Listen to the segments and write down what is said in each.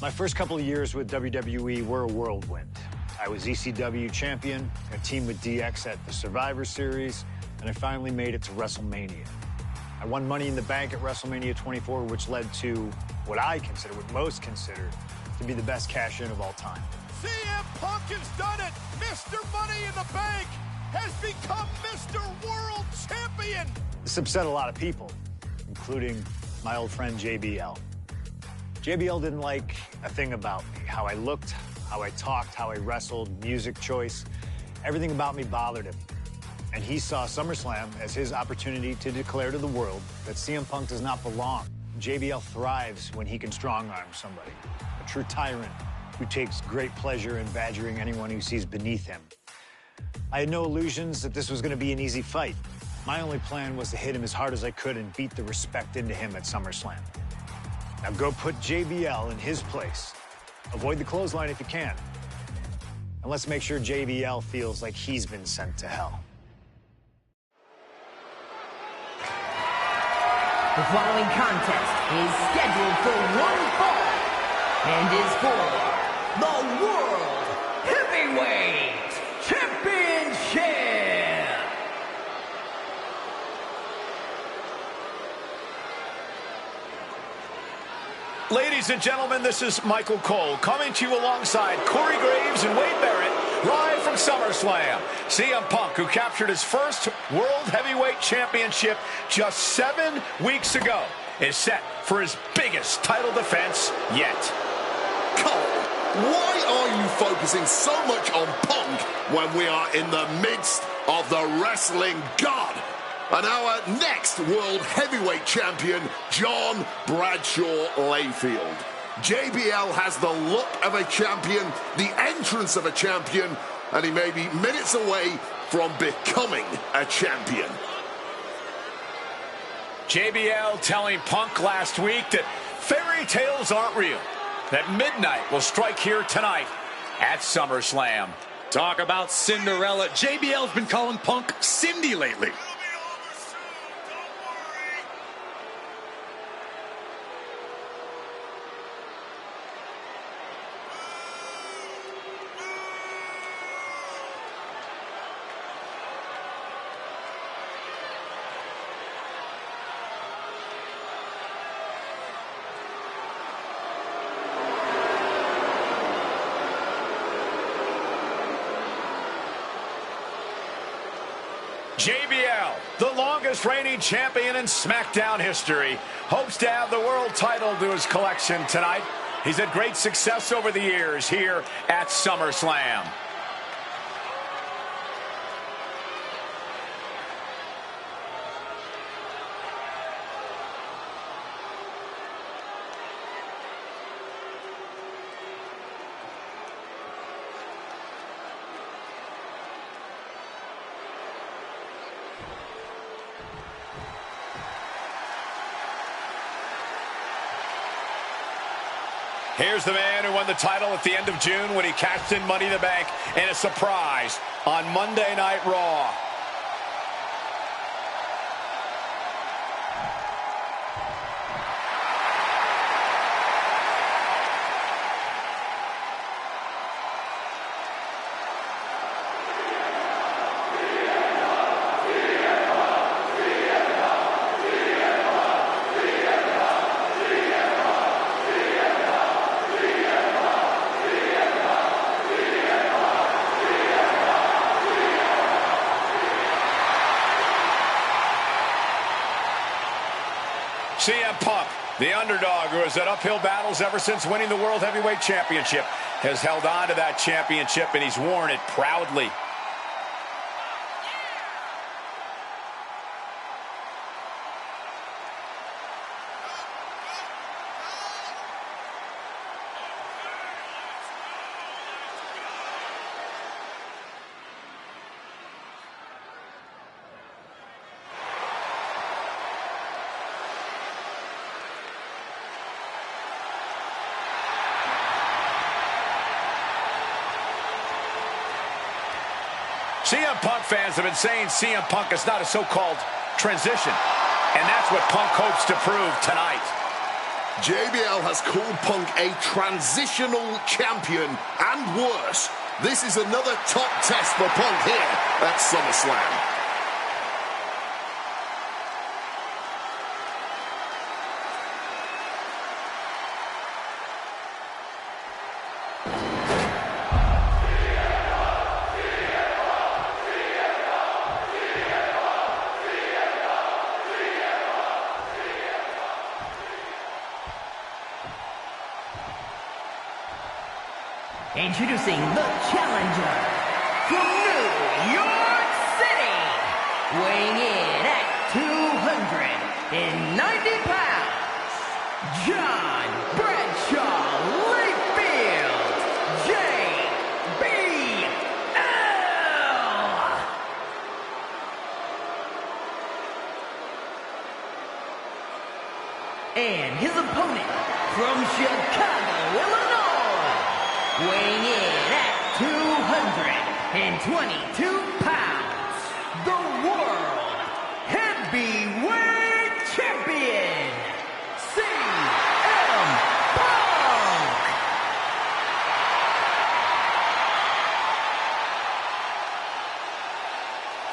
My first couple of years with WWE were a whirlwind. I was ECW champion, a team with DX at the Survivor Series, and I finally made it to WrestleMania. I won Money in the Bank at WrestleMania 24, which led to what most consider to be the best cash-in of all time. CM Punk has done it! Mr. Money in the Bank has become Mr. World Champion! This upset a lot of people, including my old friend JBL. JBL didn't like a thing about me, how I looked, how I talked, how I wrestled, music choice. Everything about me bothered him. And he saw SummerSlam as his opportunity to declare to the world that CM Punk does not belong. JBL thrives when he can strong-arm somebody, a true tyrant who takes great pleasure in badgering anyone who sees beneath him. I had no illusions that this was going to be an easy fight. My only plan was to hit him as hard as I could and beat the respect into him at SummerSlam. Now go put JBL in his place. Avoid the clothesline if you can. And let's make sure JBL feels like he's been sent to hell. The following contest is scheduled for one fall and is for the World Heavyweight Championship. Ladies and gentlemen, this is Michael Cole coming to you alongside Corey Graves and Wade Barrett, live from SummerSlam. CM Punk, who captured his first World Heavyweight Championship just 7 weeks ago, is set for his biggest title defense yet. Cole, why are you focusing so much on Punk when we are in the midst of the wrestling god? And our next World Heavyweight Champion, John Bradshaw Layfield. JBL has the look of a champion, the entrance of a champion, and he may be minutes away from becoming a champion. JBL telling Punk last week that fairy tales aren't real, that midnight will strike here tonight at SummerSlam. Talk about Cinderella. JBL's been calling Punk Cindy lately. JBL, the longest reigning champion in SmackDown history, hopes to add the world title to his collection tonight. He's had great success over the years here at SummerSlam. Here's the man who won the title at the end of June when he cashed in Money in the Bank in a surprise on Monday Night Raw. CM Punk, the underdog who has had uphill battles ever since winning the World Heavyweight Championship, has held on to that championship, and he's worn it proudly. CM Punk fans have been saying CM Punk is not a so-called transition, and that's what Punk hopes to prove tonight. JBL has called Punk a transitional champion, and worse. This is another top test for Punk here at SummerSlam. Introducing the challenger from New York City, weighing in at 290 pounds, John Bradshaw Layfield, JBL. And his opponent from Chicago, Illinois, weighing in at 222 pounds, the World Heavyweight Champion, CM Punk!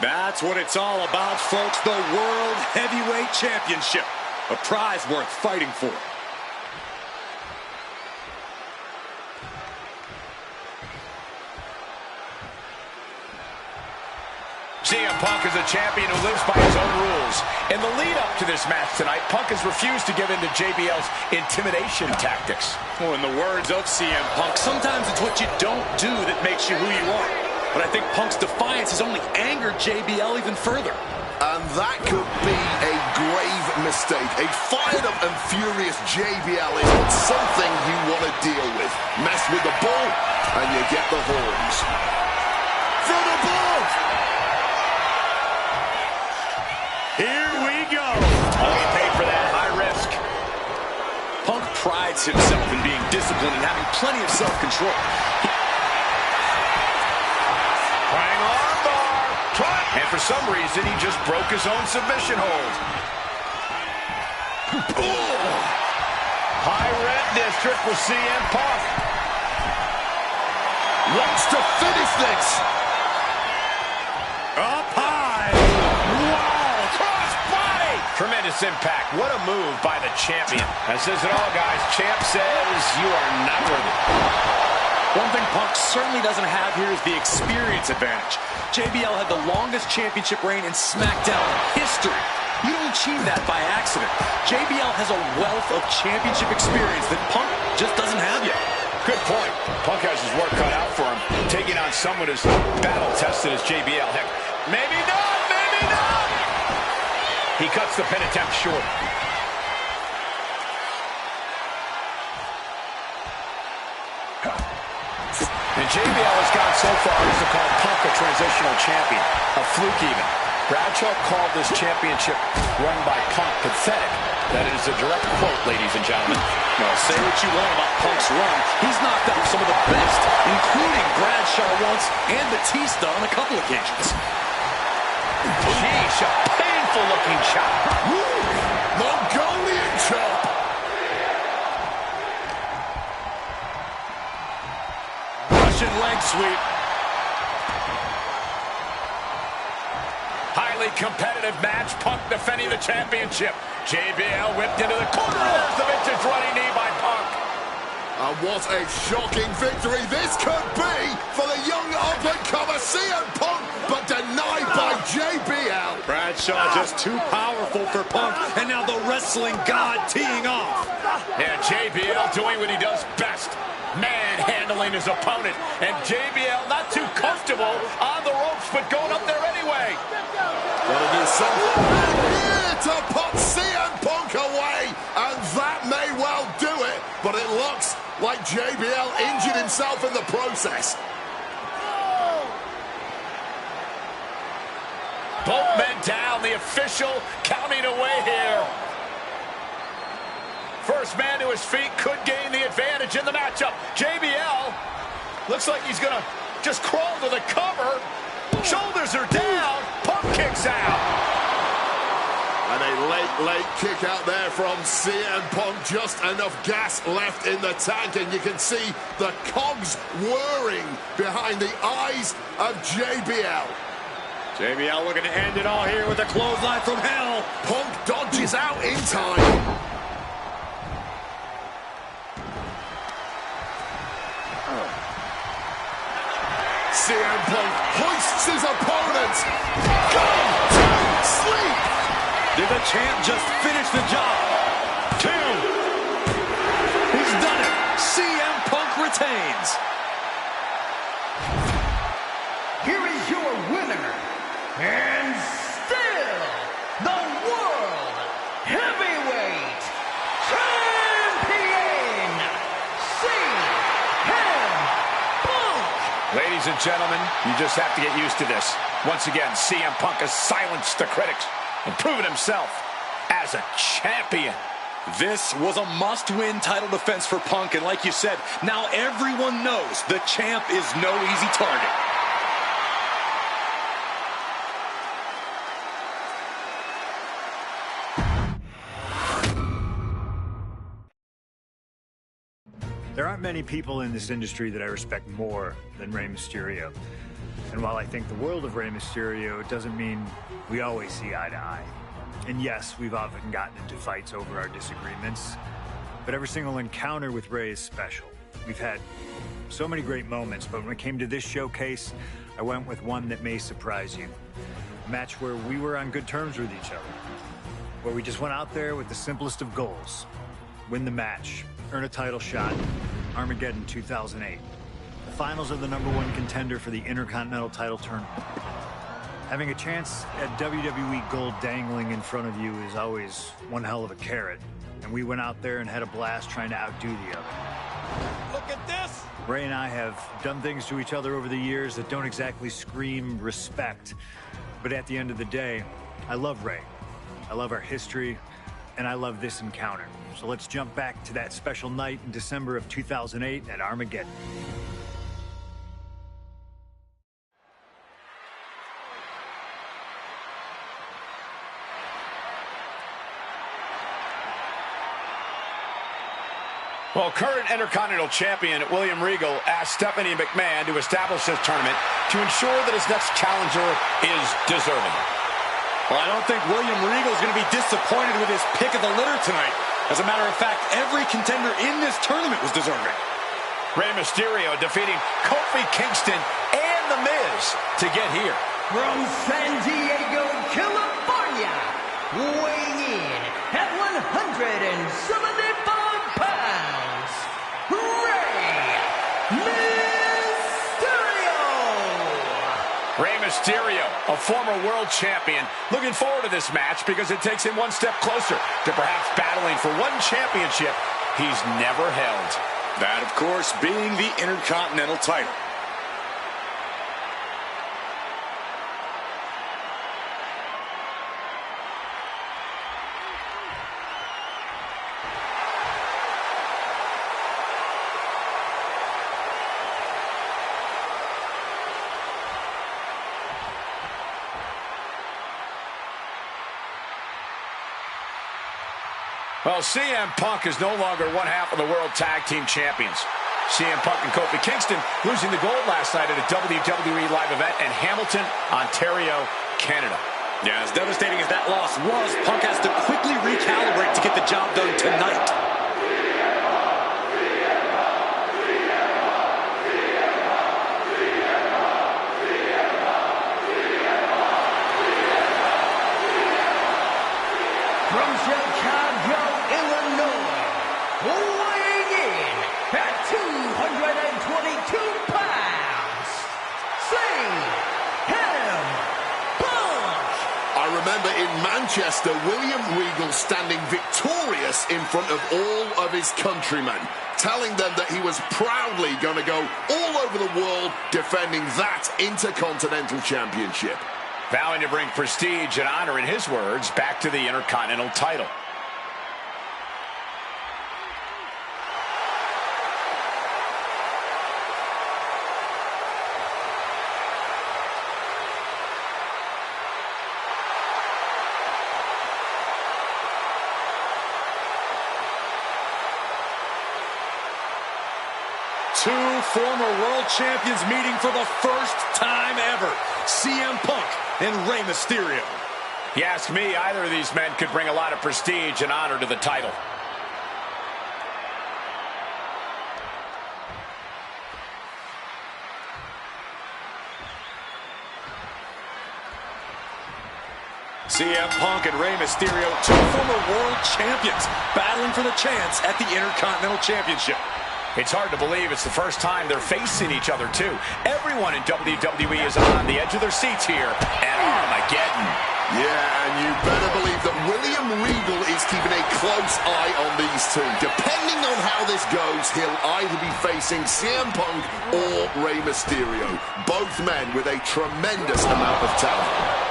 That's what it's all about, folks. The World Heavyweight Championship. A prize worth fighting for. CM Punk is a champion who lives by his own rules. In the lead-up to this match tonight, Punk has refused to give in to JBL's intimidation tactics. Well, in the words of CM Punk, sometimes it's what you don't do that makes you who you are. But I think Punk's defiance has only angered JBL even further. And that could be a grave mistake. A fired-up and furious JBL is not something you want to deal with. Mess with the ball, and you get the horns. For the ball! Here we go. Oh, he paid for that high risk. Punk prides himself in being disciplined and having plenty of self-control. Trying armbar. And for some reason, he just broke his own submission hold. High red district for CM Punk. Wants to finish this. Up high. Wow. Cross body. Tremendous impact. What a move by the champion. That says it all, guys. Champ says you are not worthy. One thing Punk certainly doesn't have here is the experience advantage. JBL had the longest championship reign in SmackDown history. You don't achieve that by accident. JBL has a wealth of championship experience that Punk just doesn't have yet. Good point. Punk has his work cut out for him, taking on someone as battle-tested as JBL. Heck, maybe not, maybe not! He cuts the pin attempt short. And JBL has gone so far as to call Punk a transitional champion, a fluke even. Bradshaw called this championship run by Punk pathetic. That is a direct quote, ladies and gentlemen. Well, say what you want about Punk's run. He's knocked out some of the best, including Bradshaw once and Batista on a couple occasions. Sheesh, a painful-looking chop. Mongolian chop. Russian leg sweep. Highly competitive match. Punk defending the championship. JBL whipped into the corner. The vintage running knee by Punk. And what a shocking victory this could be for the young up-and-comer CM Punk, but denied by JBL. Bradshaw just too powerful for Punk, and now the wrestling god teeing off. Yeah, JBL doing what he does best. Manhandling his opponent. And JBL not too comfortable on the ropes, but going up there anyway. Gonna do something here to put CM Punk away, and that may well do it, but it looks like JBL injured himself in the process. Both men down, the official counting away here. First man to his feet could gain the advantage in the matchup. JBL looks like he's gonna just crawl to the cover. Shoulders are down. Punk kicks out. And a late kick out there from CM Punk. Just enough gas left in the tank, and you can see the cogs whirring behind the eyes of JBL. JBL looking to end it all here with a clothesline from hell. Punk dodges out in time. CM Punk hoists his opponent. Gone to sleep. Did the champ just finish the job? 2. He's done it. CM Punk retains. Here is your winner, and still the World Heavyweight Champion, CM Punk. Ladies and gentlemen, you just have to get used to this. Once again, CM Punk has silenced the critics and proven himself as a champion. This was a must-win title defense for Punk, and like you said, now everyone knows the champ is no easy target. There aren't many people in this industry that I respect more than Rey Mysterio. And while I think the world of Rey Mysterio, it doesn't mean we always see eye to eye. And yes, we've often gotten into fights over our disagreements, but every single encounter with Rey is special. We've had so many great moments, but when it came to this showcase, I went with one that may surprise you. A match where we were on good terms with each other, where we just went out there with the simplest of goals. Win the match, earn a title shot, Armageddon 2008. The finals of the #1 contender for the Intercontinental title tournament. Having a chance at WWE gold dangling in front of you is always one hell of a carrot, and we went out there and had a blast trying to outdo the other. Look at this! Rey and I have done things to each other over the years that don't exactly scream respect, but at the end of the day, I love Rey. I love our history, and I love this encounter. So let's jump back to that special night in December of 2008 at Armageddon. Well, current Intercontinental Champion William Regal asked Stephanie McMahon to establish this tournament to ensure that his next challenger is deserving. Well, I don't think William Regal is going to be disappointed with his pick of the litter tonight. As a matter of fact, every contender in this tournament was deserving. Rey Mysterio defeating Kofi Kingston and The Miz to get here. From San Diego, California, weighing in at 175 pounds, Rey Mysterio! Rey Mysterio, a former world champion, looking forward to this match because it takes him one step closer to perhaps battling for one championship he's never held. That, of course, being the Intercontinental title. Well, CM Punk is no longer one half of the World Tag Team Champions. CM Punk and Kofi Kingston losing the gold last night at a WWE live event in Hamilton, Ontario, Canada. Yeah, as devastating as that loss was, Punk has to quickly recalibrate to get the job done tonight. From Chicago, Illinois, weighing in at 222 pounds, CM Punk! I remember in Manchester, William Regal standing victorious in front of all of his countrymen, telling them that he was proudly going to go all over the world defending that Intercontinental Championship. Vowing to bring prestige and honor, in his words, back to the Intercontinental title. Two former world champions meeting for the first time ever. CM Punk and Rey Mysterio. You ask me, either of these men could bring a lot of prestige and honor to the title. CM Punk and Rey Mysterio, two former world champions, battling for the chance at the Intercontinental Championship. It's hard to believe it's the first time they're facing each other, too. Everyone in WWE is on the edge of their seats here at Armageddon. Yeah, and you better believe that William Regal is keeping a close eye on these two. Depending on how this goes, he'll either be facing CM Punk or Rey Mysterio. Both men with a tremendous amount of talent.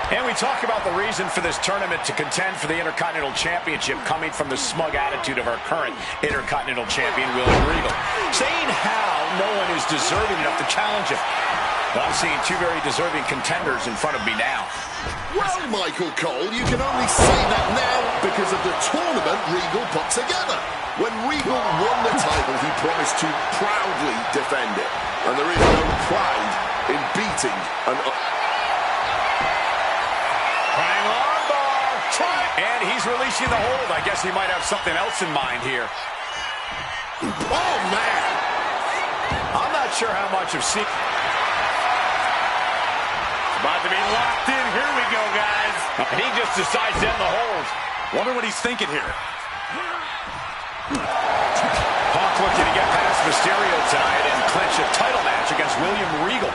And we talk about the reason for this tournament to contend for the Intercontinental Championship coming from the smug attitude of our current Intercontinental Champion, William Regal. Saying how no one is deserving enough to challenge him. But I'm seeing two very deserving contenders in front of me now. Well, Michael Cole, you can only say that now because of the tournament Regal put together. When Regal won the title, he promised to proudly defend it. And there is no pride in beating an... And he's releasing the hold. I guess he might have something else in mind here. Oh, man! I'm not sure how much of About to be locked in. Here we go, guys. And he just decides to end the hold. Wonder what he's thinking here. Punk looking to get past Mysterio tonight and clinch a title match against William Regal.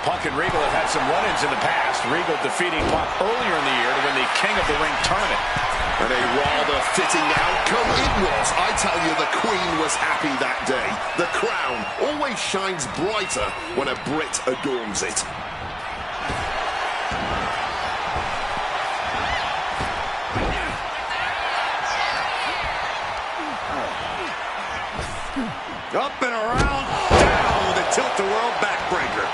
Punk and Regal have had some run-ins in the past. Regal defeating Punk earlier in the year to win the King of the Ring tournament. And a rather fitting outcome it was. I tell you, the Queen was happy that day. The crown always shines brighter when a Brit adorns it. Up and around, down with a tilt-the-world backbreaker.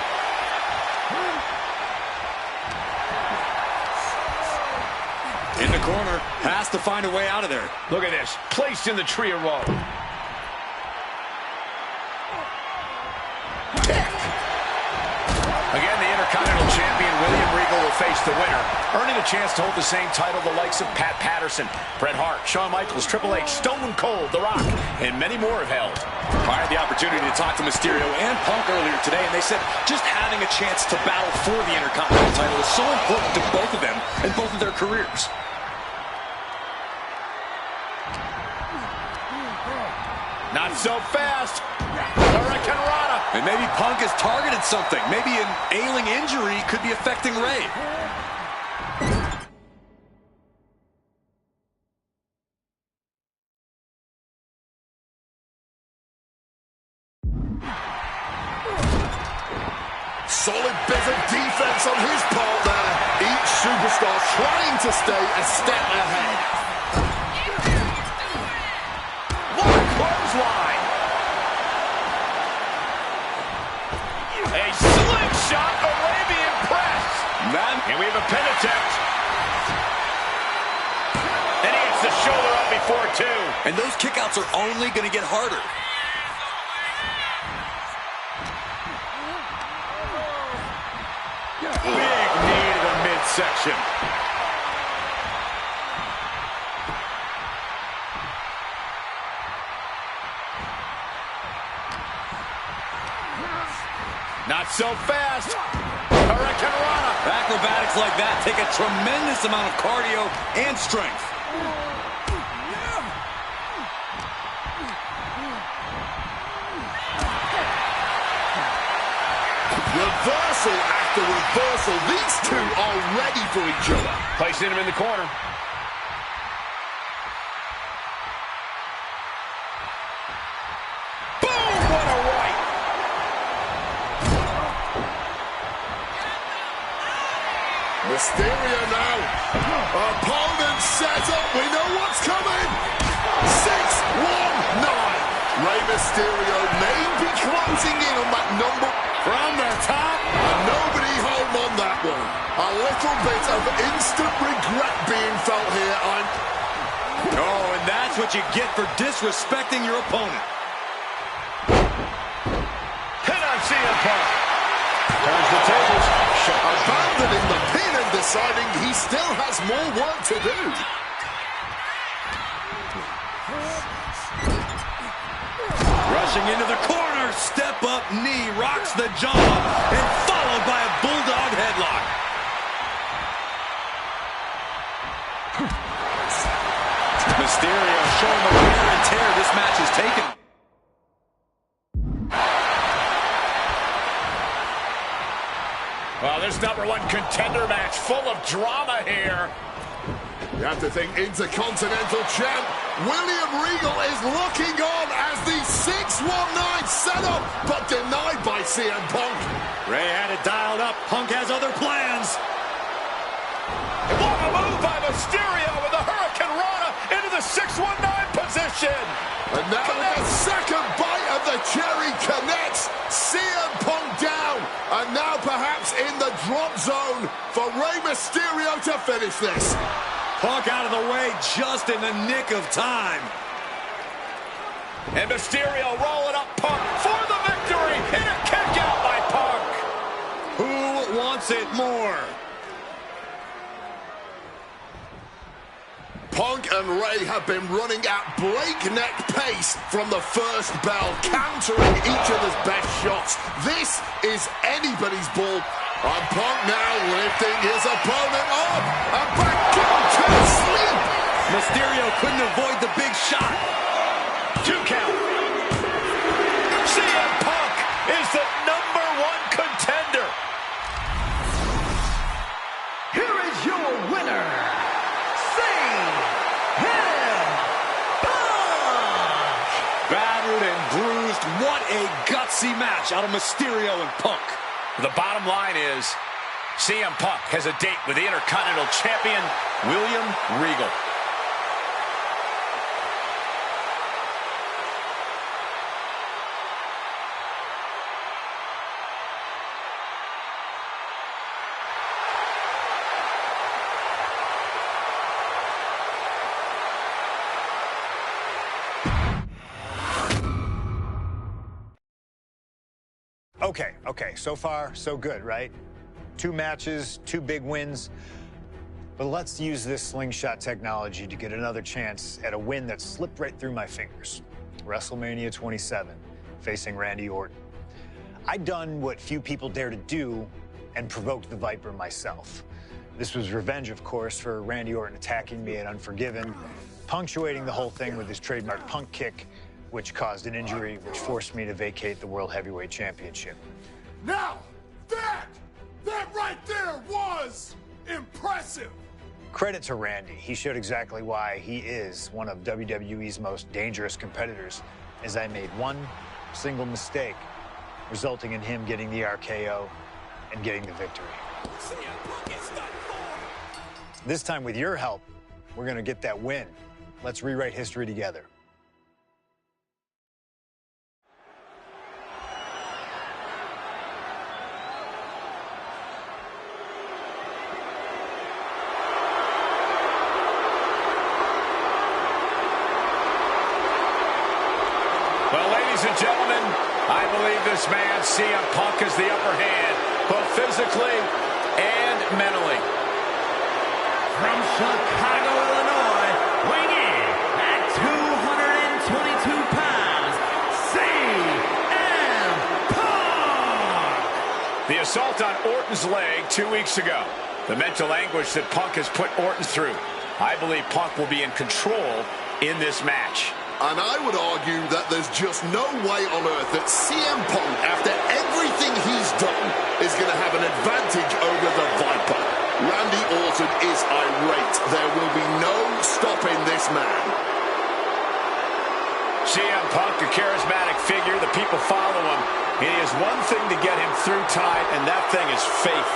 In the corner, has to find a way out of there. Look at this, placed in the tree of woe. Again, the Intercontinental Champion, William Regal, will face the winner, earning a chance to hold the same title the likes of Pat Patterson, Bret Hart, Shawn Michaels, Triple H, Stone Cold, The Rock, and many more have held. I had the opportunity to talk to Mysterio and Punk earlier today, and they said just having a chance to battle for the Intercontinental title is so important to both of them and both of their careers. Not so fast. Hurricane Rana. And maybe Punk has targeted something. Maybe an ailing injury could be affecting Rey. Solid bit of defense on his part there. Each superstar trying to stay a step ahead. Clothesline. A slingshot Arabian press. And we have a pin attempt. And he hits the shoulder up before two. And those kickouts are only going to get harder. Big knee to the midsection. Not so fast. Hurricane Rana. Acrobatics like that take a tremendous amount of cardio and strength. Reversal after reversal. These two are ready for each other. Placing him in the corner. Boom! What a right. Mysterio now. Opponent set up. We know what's coming. 6-1-9. Rey Mysterio may be closing in on that number. From the top. And nobody home on that one. A little bit of instant regret being felt here. Oh, and that's what you get for disrespecting your opponent. Punk. Turns the tables. Abandoning the pin and deciding he still has more work to do. Rushing into the corner, step up knee, rocks the jaw, and followed by a bulldog headlock. Mysterio showing the wear and tear this match has taken. Well, this #1 contender match full of drama here. You have to think Intercontinental Champ William Regal is looking on as the 619 setup, but denied by CM Punk. Ray had it dialed up. Punk has other plans. What a move by Mysterio with the Hurricane Rana into the 619 position. And now the second bite of the cherry connects. CM Punk down. And now perhaps in the drop zone for Rey Mysterio to finish this. Punk out of the way just in the nick of time. And Mysterio rolling up Punk for the victory. And a kick out by Punk. Who wants it more? Punk and Ray have been running at breakneck pace from the first bell, countering each other's best shots. This is anybody's ball. And Punk now lifting his opponent up and back into sleep. Mysterio couldn't avoid the big shot. 2 count. CM Punk is the #1 contender. Here is your winner, CM Punk! Battered and bruised. What a gutsy match out of Mysterio and Punk. The bottom line is CM Punk has a date with the Intercontinental Champion, William Regal. Okay, so far, so good, right? 2 matches, 2 big wins. But let's use this slingshot technology to get another chance at a win that slipped right through my fingers. WrestleMania 27, facing Randy Orton. I'd done what few people dare to do and provoked the Viper myself. This was revenge, of course, for Randy Orton attacking me at Unforgiven, punctuating the whole thing with his trademark Punk kick, which caused an injury, which forced me to vacate the World Heavyweight Championship. Now, that right there was impressive. Credit to Randy. He showed exactly why he is one of WWE's most dangerous competitors, as I made one single mistake, resulting in him getting the RKO and getting the victory. This time, with your help, we're going to get that win. Let's rewrite history together. Well, ladies and gentlemen, I believe this man, CM Punk, has the upper hand, both physically and mentally. From Chicago, Illinois, weighing in at 222 pounds, CM Punk! The assault on Orton's leg 2 weeks ago. The mental anguish that Punk has put Orton through. I believe Punk will be in control in this match. And I would argue that there's just no way on earth that CM Punk, after everything he's done, is going to have an advantage over the Viper. Randy Orton is irate. There will be no stopping this man. CM Punk, a charismatic figure. The people follow him. He has one thing to get him through tonight, and that thing is faith.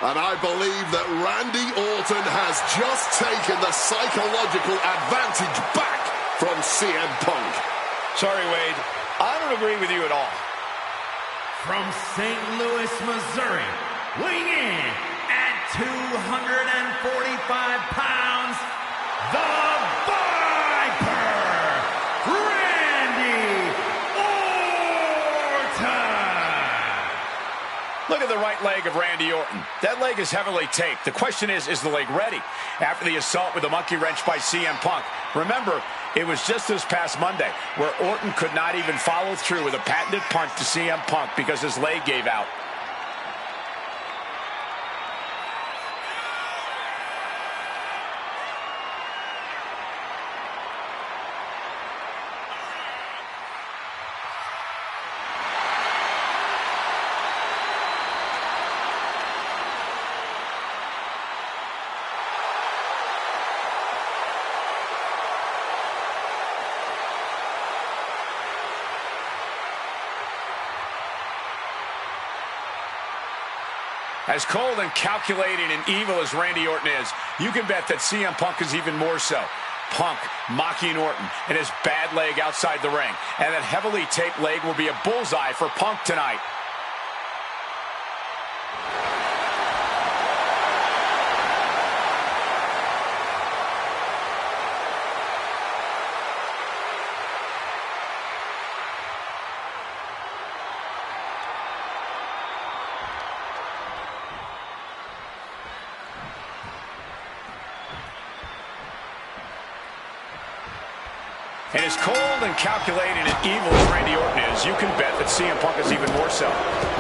And I believe that Randy Orton has just taken the psychological advantage back from CM Punk. Sorry, Wade. I don't agree with you at all. From St. Louis, Missouri, weighing in at 245 pounds, the Viper, Randy Orton. Look at the right leg of Randy Orton. That leg is heavily taped. The question is the leg ready? After the assault with the monkey wrench by CM Punk. Remember, it was just this past Monday where Orton could not even follow through with a patented punch to CM Punk because his leg gave out. As cold and calculating and evil as Randy Orton is, you can bet that CM Punk is even more so. Punk mocking Orton and his bad leg outside the ring. And that heavily taped leg will be a bullseye for Punk tonight. And as cold and calculating and evil as Randy Orton is, you can bet that CM Punk is even more so.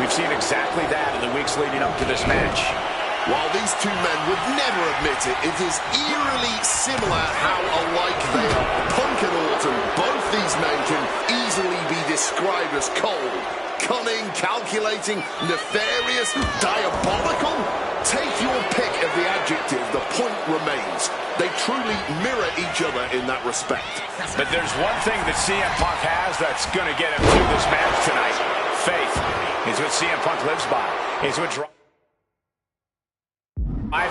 We've seen exactly that in the weeks leading up to this match. While these two men would never admit it, it is eerily similar how alike they are. Punk and Orton, both these men can easily be described as cold, cunning, calculating, nefarious, diabolical. Take your pick of the adjective, the point remains. They truly mirror each other in that respect. But there's one thing that CM Punk has that's going to get him through this match tonight. Faith is what CM Punk lives by. It's what drives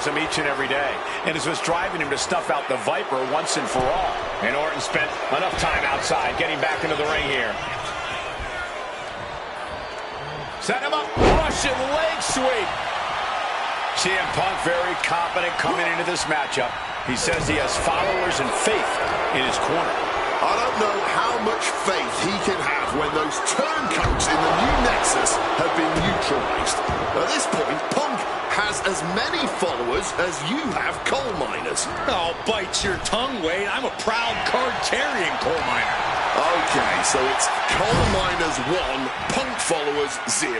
him each and every day. And it's what's driving him to snuff out the Viper once and for all. And Orton spent enough time outside getting back into the ring here. Set him up. Russian leg sweep. CM Punk very confident coming into this matchup. He says he has followers and faith in his corner. I don't know how much faith he can have when those turncoats in the new Nexus have been neutralized. At this point, Punk has as many followers as you have coal miners. Oh, bite your tongue, Wade. I'm a proud card-carrying coal miner. Okay, so it's coal miners 1, Punk followers 0.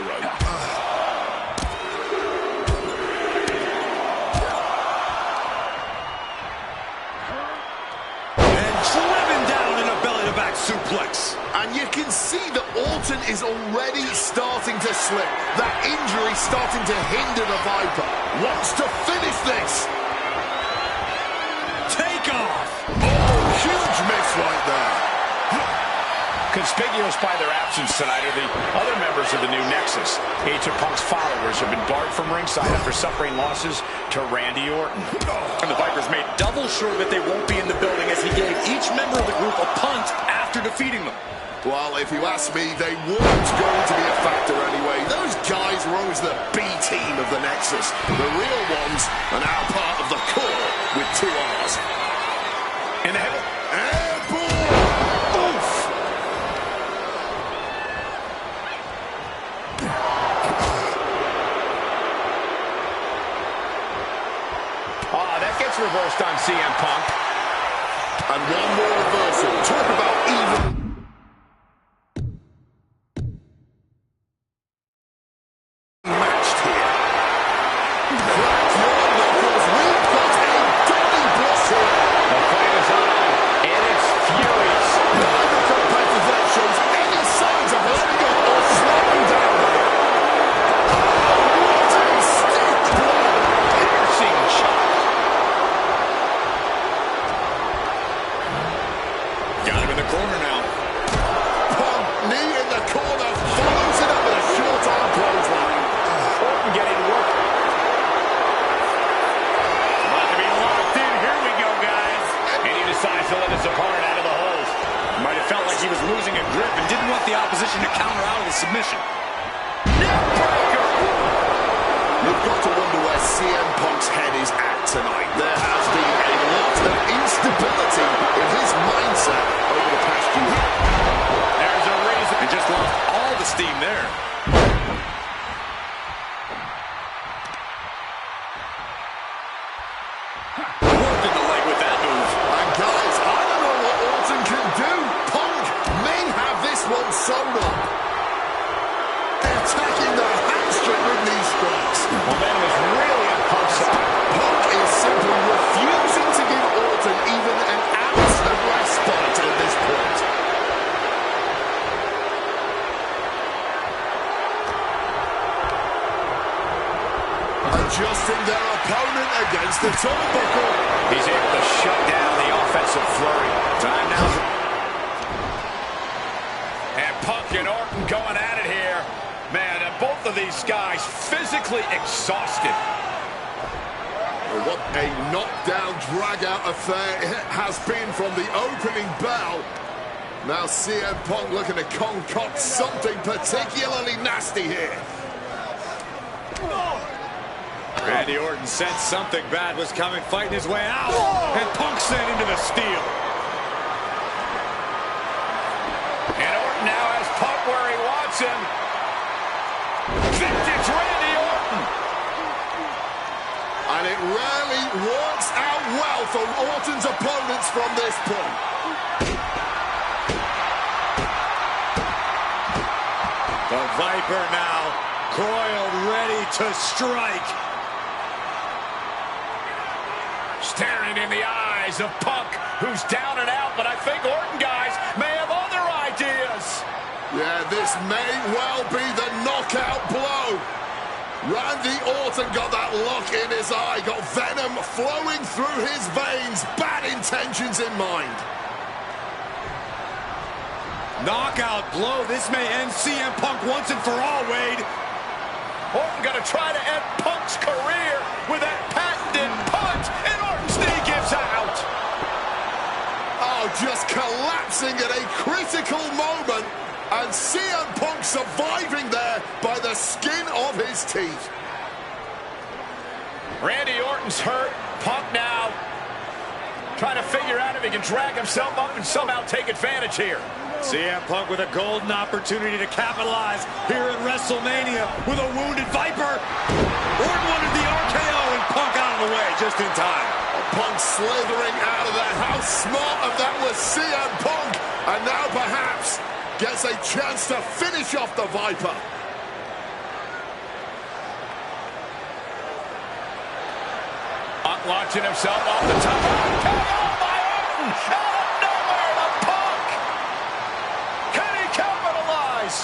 Suplex. And you can see that Orton is already starting to slip. That injury starting to hinder the Viper. Wants to finish this. Take off. Oh, huge miss right there. Conspicuous by their absence tonight are the other members of the new Nexus. Each of Punk's followers have been barred from ringside after suffering losses to Randy Orton. And the Vipers made double sure that they won't be in the building as he gave each member of the group a punt after defeating them. Well, if you ask me, they weren't going to be a factor anyway. Those guys were always the B team of the Nexus. The real ones are now part of the core with 2 R's. In the head. Reversed on CM Punk. And one more reversal. Talk about even matched here. Because we've got a Donny Boss here. The fight is on, and it's furious. Neither competitor shows any signs of letting up or slowing down here. What a stiff blow. Piercing shot. Corner now. Punk, knee in the corner, follows it up with a short arm clothesline. Orton getting work. About to be locked in. Here we go, guys. And he decides to let his opponent out of the holes. Might have felt like he was losing a grip and didn't want the opposition to counter out of the submission. Neckbreaker! You've got to wonder where CM Punk's head is at tonight. There has been a lot of instability in his mindset over the past year. There's a reason. He just lost all the steam there. Working the leg with that move. And guys, I don't know what Orton can do. Punk may have this one sewn up. They're attacking the hamstring with knee strikes. Momentum is really on Punk's side. Punk is simply refusing to give Orton even an ounce of respite at this point. Adjusting their opponent against the turnbuckle. He's able to shut down the offensive flurry. Time now. And Punk and Orton going at it here. Man, both of these guys physically exhausted. What a knockdown, drag-out affair it has been from the opening bell. Now CM Punk looking to concoct something particularly nasty here. Randy Orton sensed something bad was coming, fighting his way out. And Punk sent into the steel. And Orton now has Punk where he wants him. Vintage Randy Orton. And it rarely works out well for Orton's opponents from this point. The Viper now coiled, ready to strike. Staring in the eyes of Punk, who's down and out, but I think Orton, guys, may have other ideas. Yeah, this may well be the knockout blow. Randy Orton got that look in his eye, got venom flowing through his veins, bad intentions in mind. Knockout blow. This may end CM Punk once and for all, Wade. Orton gonna try to end Punk's career with that patented punch, and Orton's knee gives out. Oh, just collapsing at a critical moment, and CM Punk surviving there by the skin of his teeth. Randy Orton's hurt. Punk now trying to figure out if he can drag himself up and somehow take advantage here. CM Punk with a golden opportunity to capitalize here at WrestleMania with a wounded Viper. Orton wanted the RKO and Punk out of the way just in time. Punk slithering out of there. How smart of that was CM Punk. And now perhaps gets a chance to finish off the Viper. Punk launching himself off the top. KO by Orton! Out of nowhere to Punk! Can he capitalize?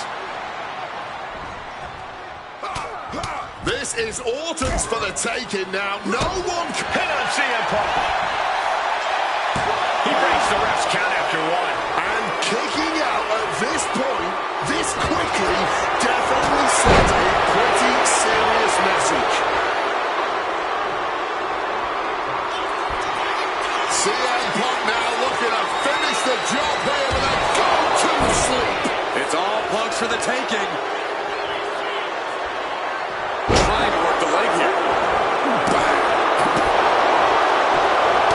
This is Orton's for the taking now. No one can... Hit on CM Punk. He breaks the ref's count after one. And kicking out at this point, this quickly, definitely sent a pretty serious message. CM Punk now looking to finish the job here with a go-to sleep. It's all Punk's for the taking. Trying to work the leg here.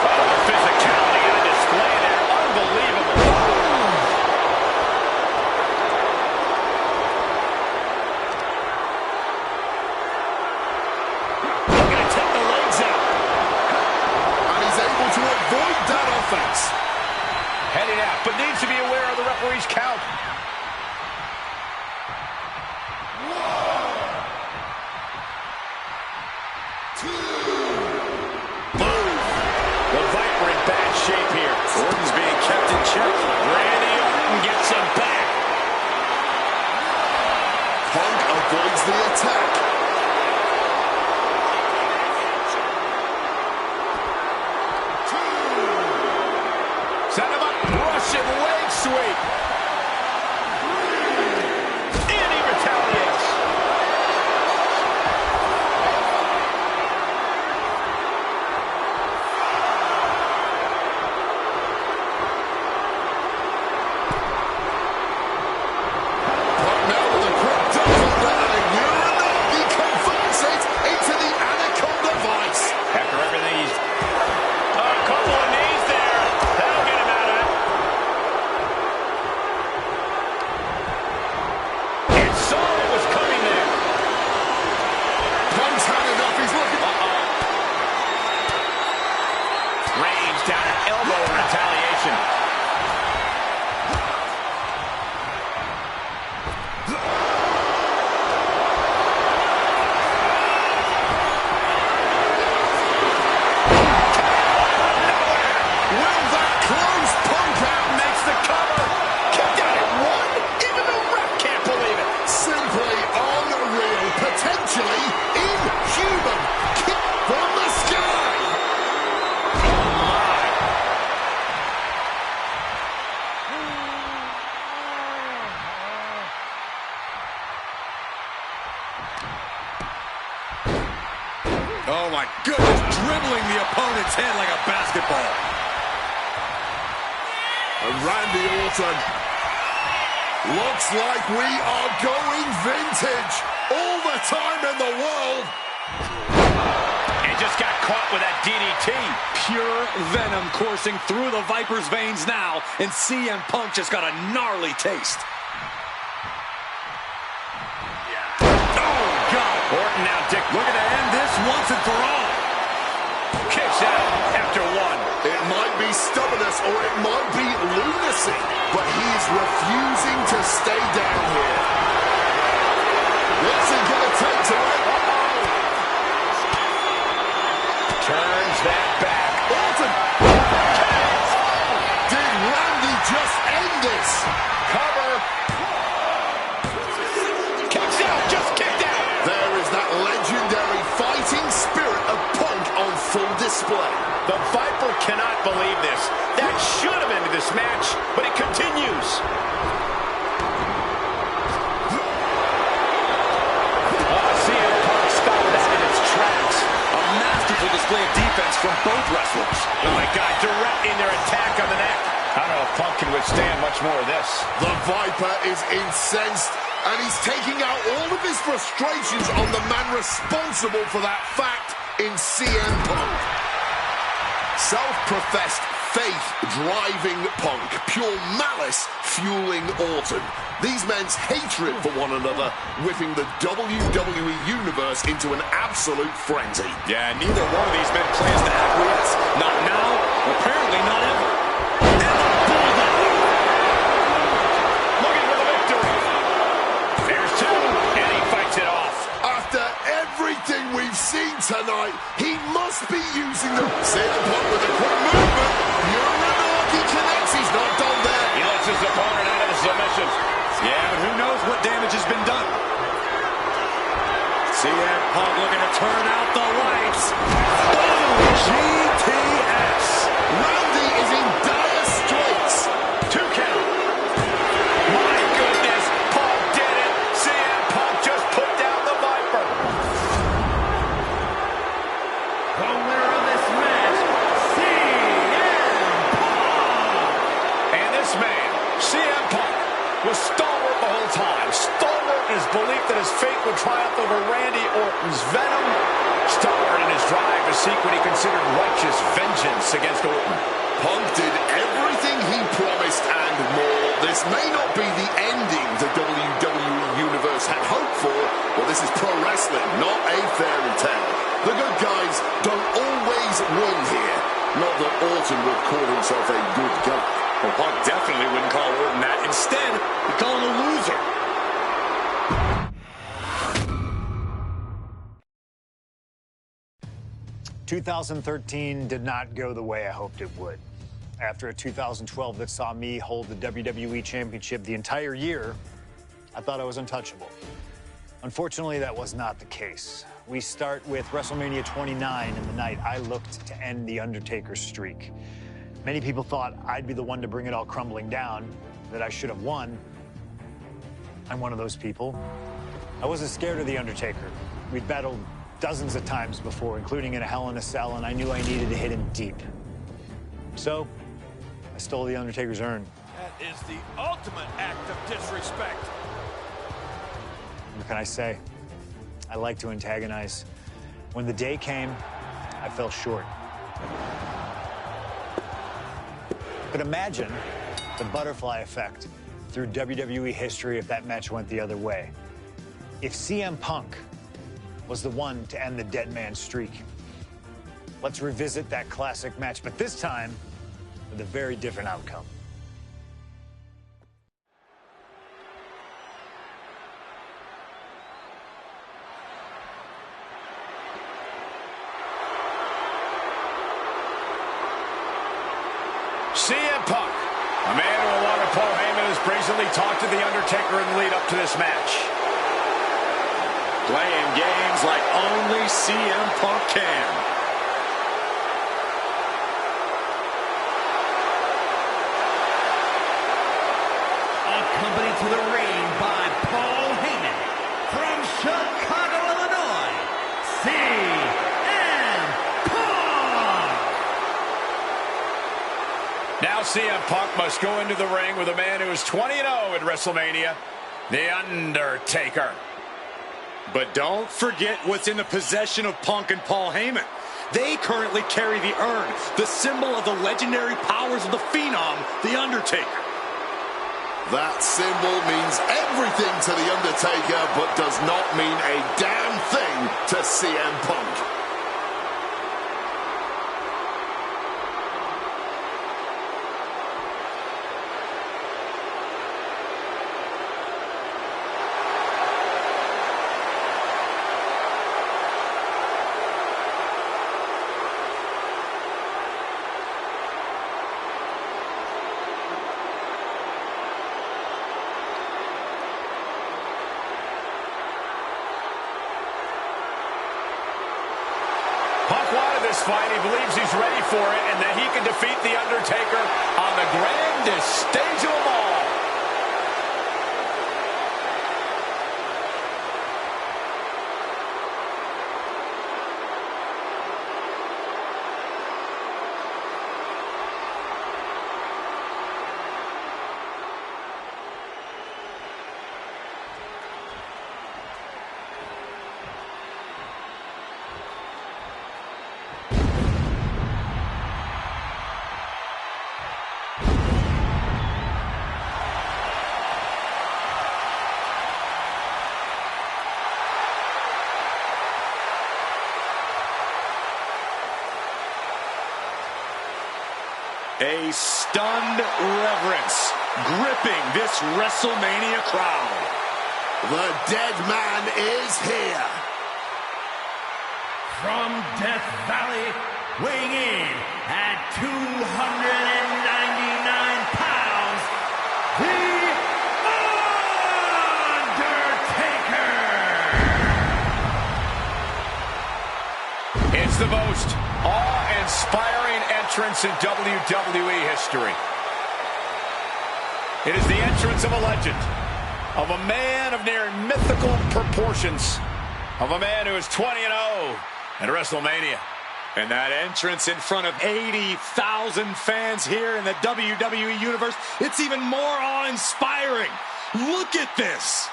The physicality on display there. Unbelievable. Looking to take the legs out. And he's able to avoid that offense. Heading out, but needs to be aware of the referee's count. The Viper in bad shape here. Orton's being kept in check. Randy Orton gets him back. Punk avoids the attack. Set him up. Russian leg sweep. And he retaliates. Oh my goodness, dribbling the opponent's head like a basketball. And Randy Orton. Looks like we are going vintage. All the time in the world. And just got caught with that DDT. Pure venom coursing through the Viper's veins now, and CM Punk just got a gnarly taste. Oh, God. Orton now, Dick, Looking to end this once and for all. kicks out after one. It might be stubbornness or it might be lunacy, but he's refusing to stay down here. What's he going to take to it? Turns that back. Orton! Did Randy just end this? Cover. Kicks out, just kicked out. There is that legendary fighting spirit of Punk on full display. The Viper cannot believe this. That should have ended this match, but it continues. CM Punk stopped that in its tracks. A masterful display of defense from both wrestlers. Oh my God, direct in their attack on the neck. I don't know if Punk can withstand much more of this. The Viper is incensed, and he's taking out all of his frustrations on the man responsible for that fact in CM Punk. Self-professed faith driving Punk, pure malice fueling Orton. These men's hatred for one another whipping the WWE Universe into an absolute frenzy. Yeah, neither one of these men plans to acquiesce. Not now, apparently not ever. And the bulldog. Looking for the victory. There's two, and he fights it off. After everything we've seen tonight, he must be using the CM Punk with a quick movement. Uranagi connects. He's not done there. He lets his opponent out of the submission. Yeah, but who knows what damage has been done. CM Punk looking to turn out the lights. Oh, GTS. Randy is in dire straits. 2 count. My goodness, Punk did it. CM Punk just put down the Viper. The winner of this match, CM Punk. And this man, CM Punk, was stalwart the whole time. Stalwart in his belief that his fate would triumph over Randy Orton's venom. Stalwart in his drive to seek what he considered righteous vengeance against Orton. Punk did everything he promised and more. This may not be the ending the WWE Universe had hoped for, but this is pro wrestling, not a fairy tale. The good guys don't always win here. Not that Orton would call himself a good guy. Well, Punk definitely wouldn't call Orton that. Instead, he'd call him a loser. ...2013 did not go the way I hoped it would. After a 2012 that saw me hold the WWE Championship the entire year, I thought I was untouchable. Unfortunately, that was not the case. We start with WrestleMania 29 and the night I looked to end The Undertaker's streak. Many people thought I'd be the one to bring it all crumbling down, that I should have won. I'm one of those people. I wasn't scared of The Undertaker. We'd battled dozens of times before, including in a Hell in a Cell, and I knew I needed to hit him deep. So, I stole The Undertaker's urn. That is the ultimate act of disrespect. What can I say? I like to antagonize. When the day came, I fell short. But imagine the butterfly effect through WWE history if that match went the other way. If CM Punk was the one to end the dead man streak. Let's revisit that classic match, but this time with a very different outcome. CM Punk, a man who, along with Paul Heyman, has brazenly talked to The Undertaker in the lead up to this match. Playing games like only CM Punk can. Accompanied to the ring by Paul Heyman from Chicago, Illinois, CM CM Punk must go into the ring with a man who is 20-0 at WrestleMania, The Undertaker. But don't forget what's in the possession of Punk and Paul Heyman. They currently carry the urn, the symbol of the legendary powers of the Phenom, The Undertaker. That symbol means everything to The Undertaker, but does not mean a damn thing to CM Punk. Punk wanted this fight. He believes he's ready for it, and that he can defeat The Undertaker on the grandest stage of them all. A stunned reverence gripping this WrestleMania crowd. The dead man is here. From Death Valley, weighing in at 299 pounds, The Undertaker! It's the most awe-inspiring entrance in WWE history. It is the entrance of a legend, of a man of near mythical proportions, of a man who is 20-0 at WrestleMania. And that entrance in front of 80,000 fans here in the WWE Universe, it's even more awe-inspiring. Look at this.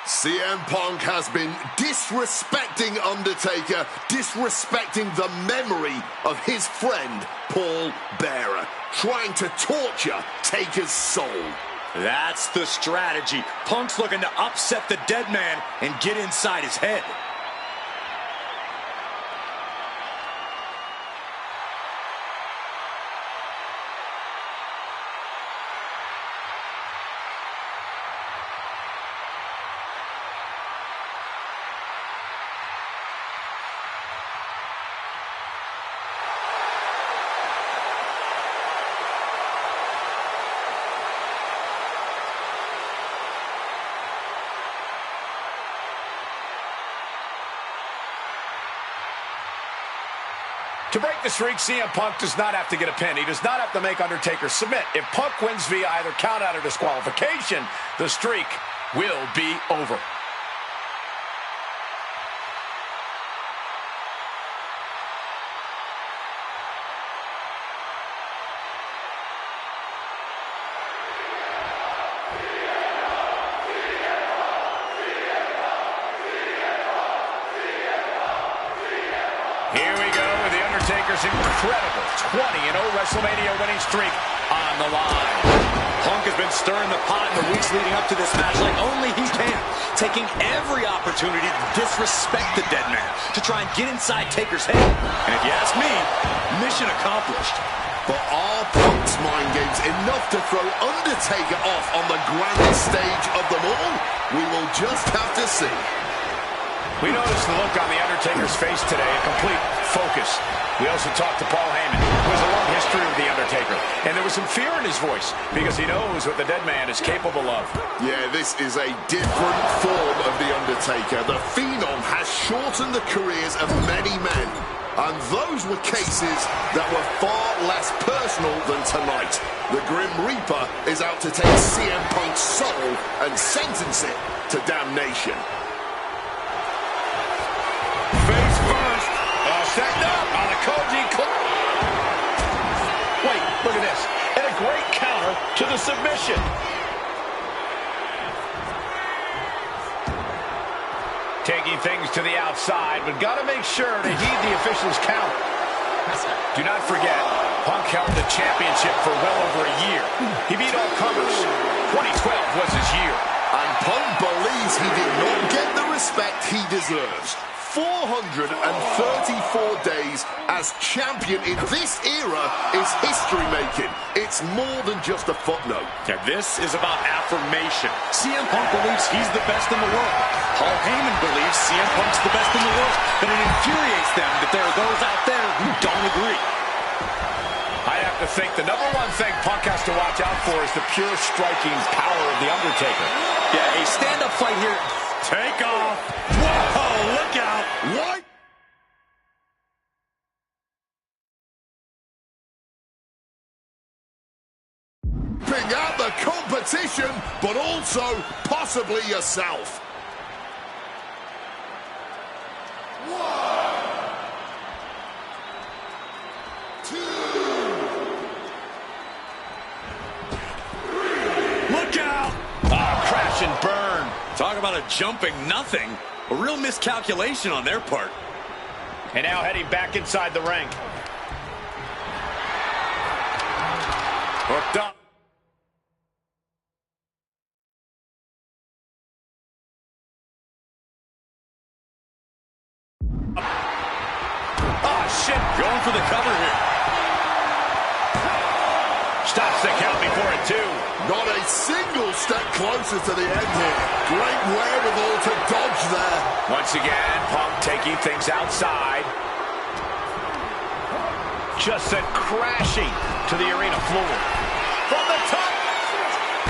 CM Punk has been disrespecting Undertaker, disrespecting the memory of his friend, Paul Bearer, trying to torture Taker's soul. That's the strategy. Punk's looking to upset the dead man and get inside his head. To break the streak, CM Punk does not have to get a pin. He does not have to make Undertaker submit. If Punk wins via either countout or disqualification, the streak will be over. Here we go with The Undertaker's incredible 20-0 WrestleMania winning streak on the line. Punk has been stirring the pot in the weeks leading up to this match like only he can, taking every opportunity to disrespect the dead man, to try and get inside Taker's head. And if you ask me, mission accomplished. But are Punk's mind games enough to throw Undertaker off on the grandest stage of them all? We will just have to see. We noticed the look on The Undertaker's face today, a complete focus. We also talked to Paul Heyman, who has a long history with The Undertaker. And there was some fear in his voice, because he knows what the dead man is capable of. Yeah, this is a different form of The Undertaker. The Phenom has shortened the careers of many men. And those were cases that were far less personal than tonight. The Grim Reaper is out to take CM Punk's soul and sentence it to damnation. Face first. Set up on the Koji. Wait, look at this. to the submission. Taking things to the outside, but got to make sure to heed the official's count. Do not forget, Punk held the championship for well over a year. He beat all comers. 2012 was his year. And Punk believes he did not get the respect he deserves. 434 days as champion in this era is history-making. It's more than just a footnote. Yeah, this is about affirmation. CM Punk believes he's the best in the world. Paul Heyman believes CM Punk's the best in the world, but it infuriates them that there are those out there who don't agree. I have to think the number one thing Punk has to watch out for is the pure striking power of The Undertaker. Yeah, a stand-up fight here. Take off. Whoa, look out. What? Bring out the competition, but also possibly yourself. Look out. Crash and burn. Talk about a jumping nothing. A real miscalculation on their part. And now heading back inside the ring. Hooked up. Oh, shit. Going for the cover here. Stops the count before it, too. Not a single step closer to the end here. Great wherewithal to dodge there. Once again, Punk taking things outside. Just sent crashing to the arena floor. From the top.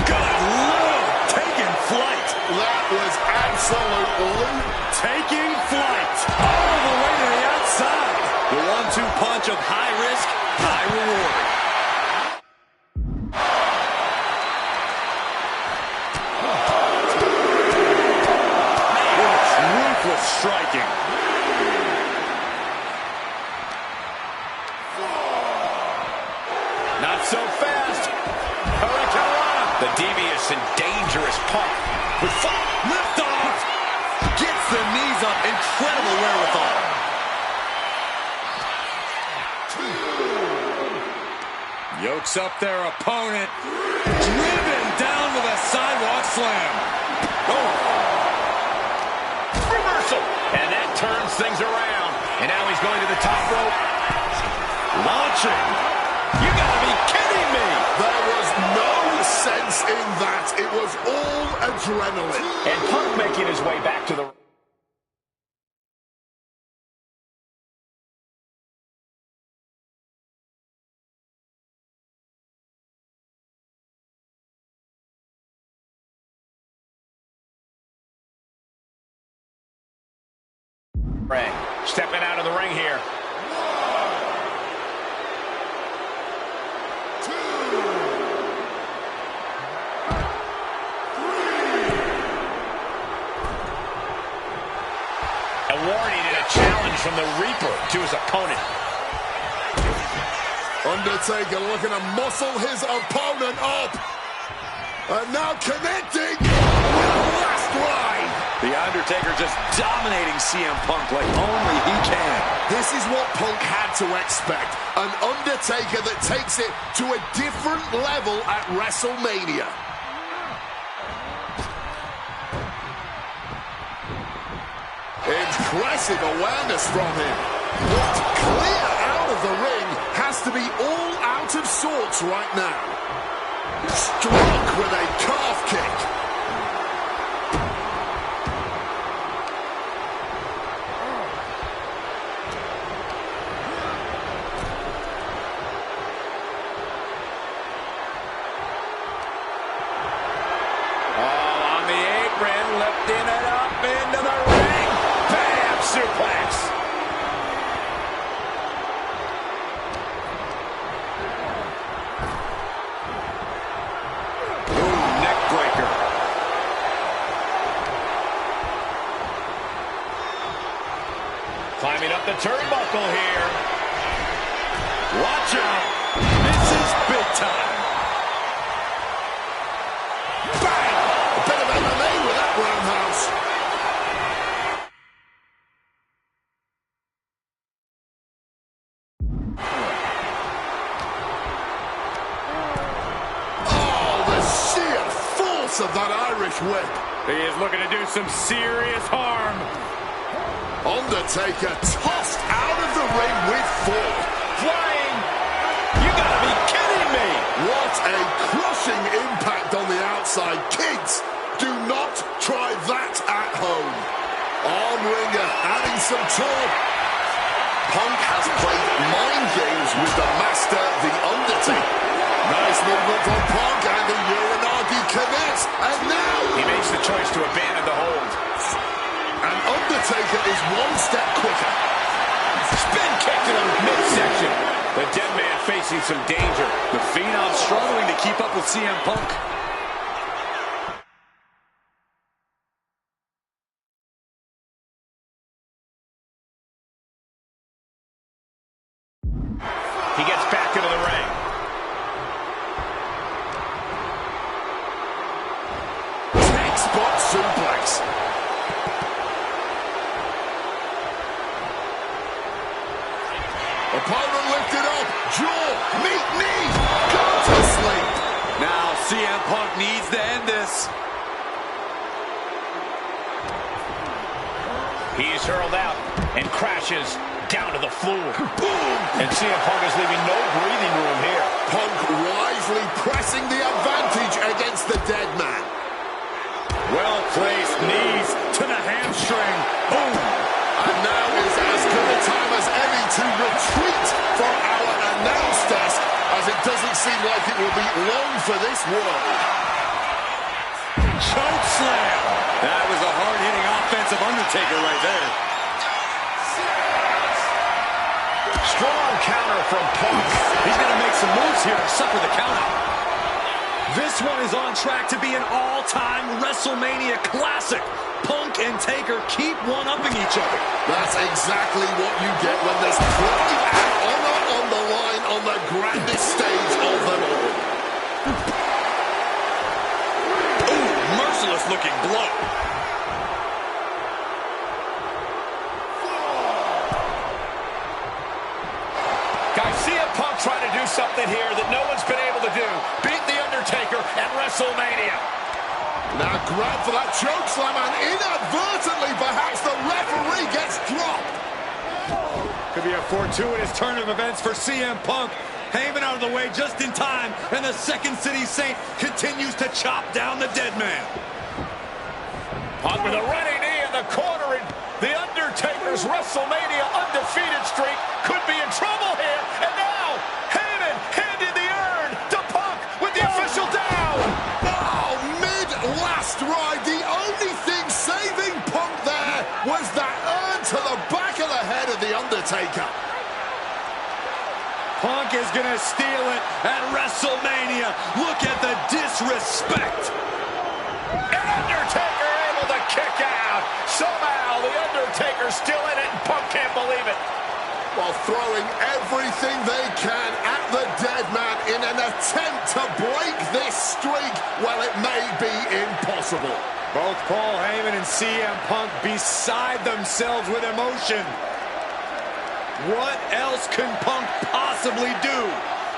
Good Lord. Taking flight. That was absolute loot. Taking flight. All the way to the outside. The 1-2 punch of high risk, high reward. Striking. Not so fast. Hurricane. The devious and dangerous Punk. With Lift off. Gets the knees up. Incredible wherewithal. Yokes up their opponent. Driven down with a sidewalk slam. Oh. And that turns things around. And now he's going to the top rope. Launching. You gotta be kidding me. There was no sense in that. It was all adrenaline. And Punk making his way back to the ring. Stepping out of the ring here. 1, 2, 3. A warning and a challenge from the Reaper to his opponent. Undertaker looking to muscle his opponent up. And now connecting with the last ride. The Undertaker just dominating CM Punk like only he can. This is what Punk had to expect. An Undertaker that takes it to a different level at WrestleMania. Impressive awareness from him. Looked clear out of the ring. Has to be all out of sorts right now. Struck with a calf kick. Lifting it up into the ring. Bam! Suplex. Ooh, neck breaker. Climbing up the turnbuckle here. Watch out. This is big time. force of that Irish whip. He is looking to do some serious harm. Undertaker tossed out of the ring with force. Flying. You gotta be kidding me. What a crushing impact on the outside. Kids, do not try that at home. Arm wringer adding some torque. Punk has played mind games with the master, The Undertaker. Nice movement from Punk, and the Uranagi connects. And now he makes the choice to abandon the hold. And Undertaker is one step quicker. Spin kick to the midsection. The dead man facing some danger. The Phenom struggling to keep up with CM Punk. He gets back into the ring. Tank spot suplex. Opponent lifted up. Jaw, meet knee. Go to sleep. Now CM Punk needs to end this. He's hurled out and crashes down to the floor. Boom! And CM Punk is leaving no breathing room here. Punk wisely pressing the advantage against the dead man. Well-placed knees to the hamstring. Boom! And now is as good a time as any to retreat from our announce desk, as it doesn't seem like it will be long for this world. Choke slam. That was a hard-hitting offensive Undertaker right there. Strong counter from Punk. He's going to make some moves here to suffer the countout. This one is on track to be an all-time WrestleMania classic. Punk and Taker keep one-upping each other. That's exactly what you get when there's pride and honor on the line on the grandest stage of them all. Ooh, merciless looking blow. Guys, CM Punk trying to do something here that no one's been able to do. Beat The Undertaker at WrestleMania. Now grab for that chokeslam, and inadvertently perhaps the referee gets dropped. Could be a fortuitous turn of events for CM Punk. Heyman out of the way just in time, and the Second City Saint continues to chop down the dead man. Punk with a running knee in the corner, and The Undertaker's WrestleMania undefeated streak could be in trouble here. And now, Heyman handed the urn to Punk with the official down. Oh, mid-last ride, the only thing saving Punk there was that urn to the back of the head of The Undertaker. Punk is going to steal it at WrestleMania. Look at the disrespect. And Undertaker able to kick out. Somehow, The Undertaker's still in it, and Punk can't believe it. While throwing everything they can at the dead man in an attempt to break this streak, well, it may be impossible. Both Paul Heyman and CM Punk beside themselves with emotion. What else can Punk possibly do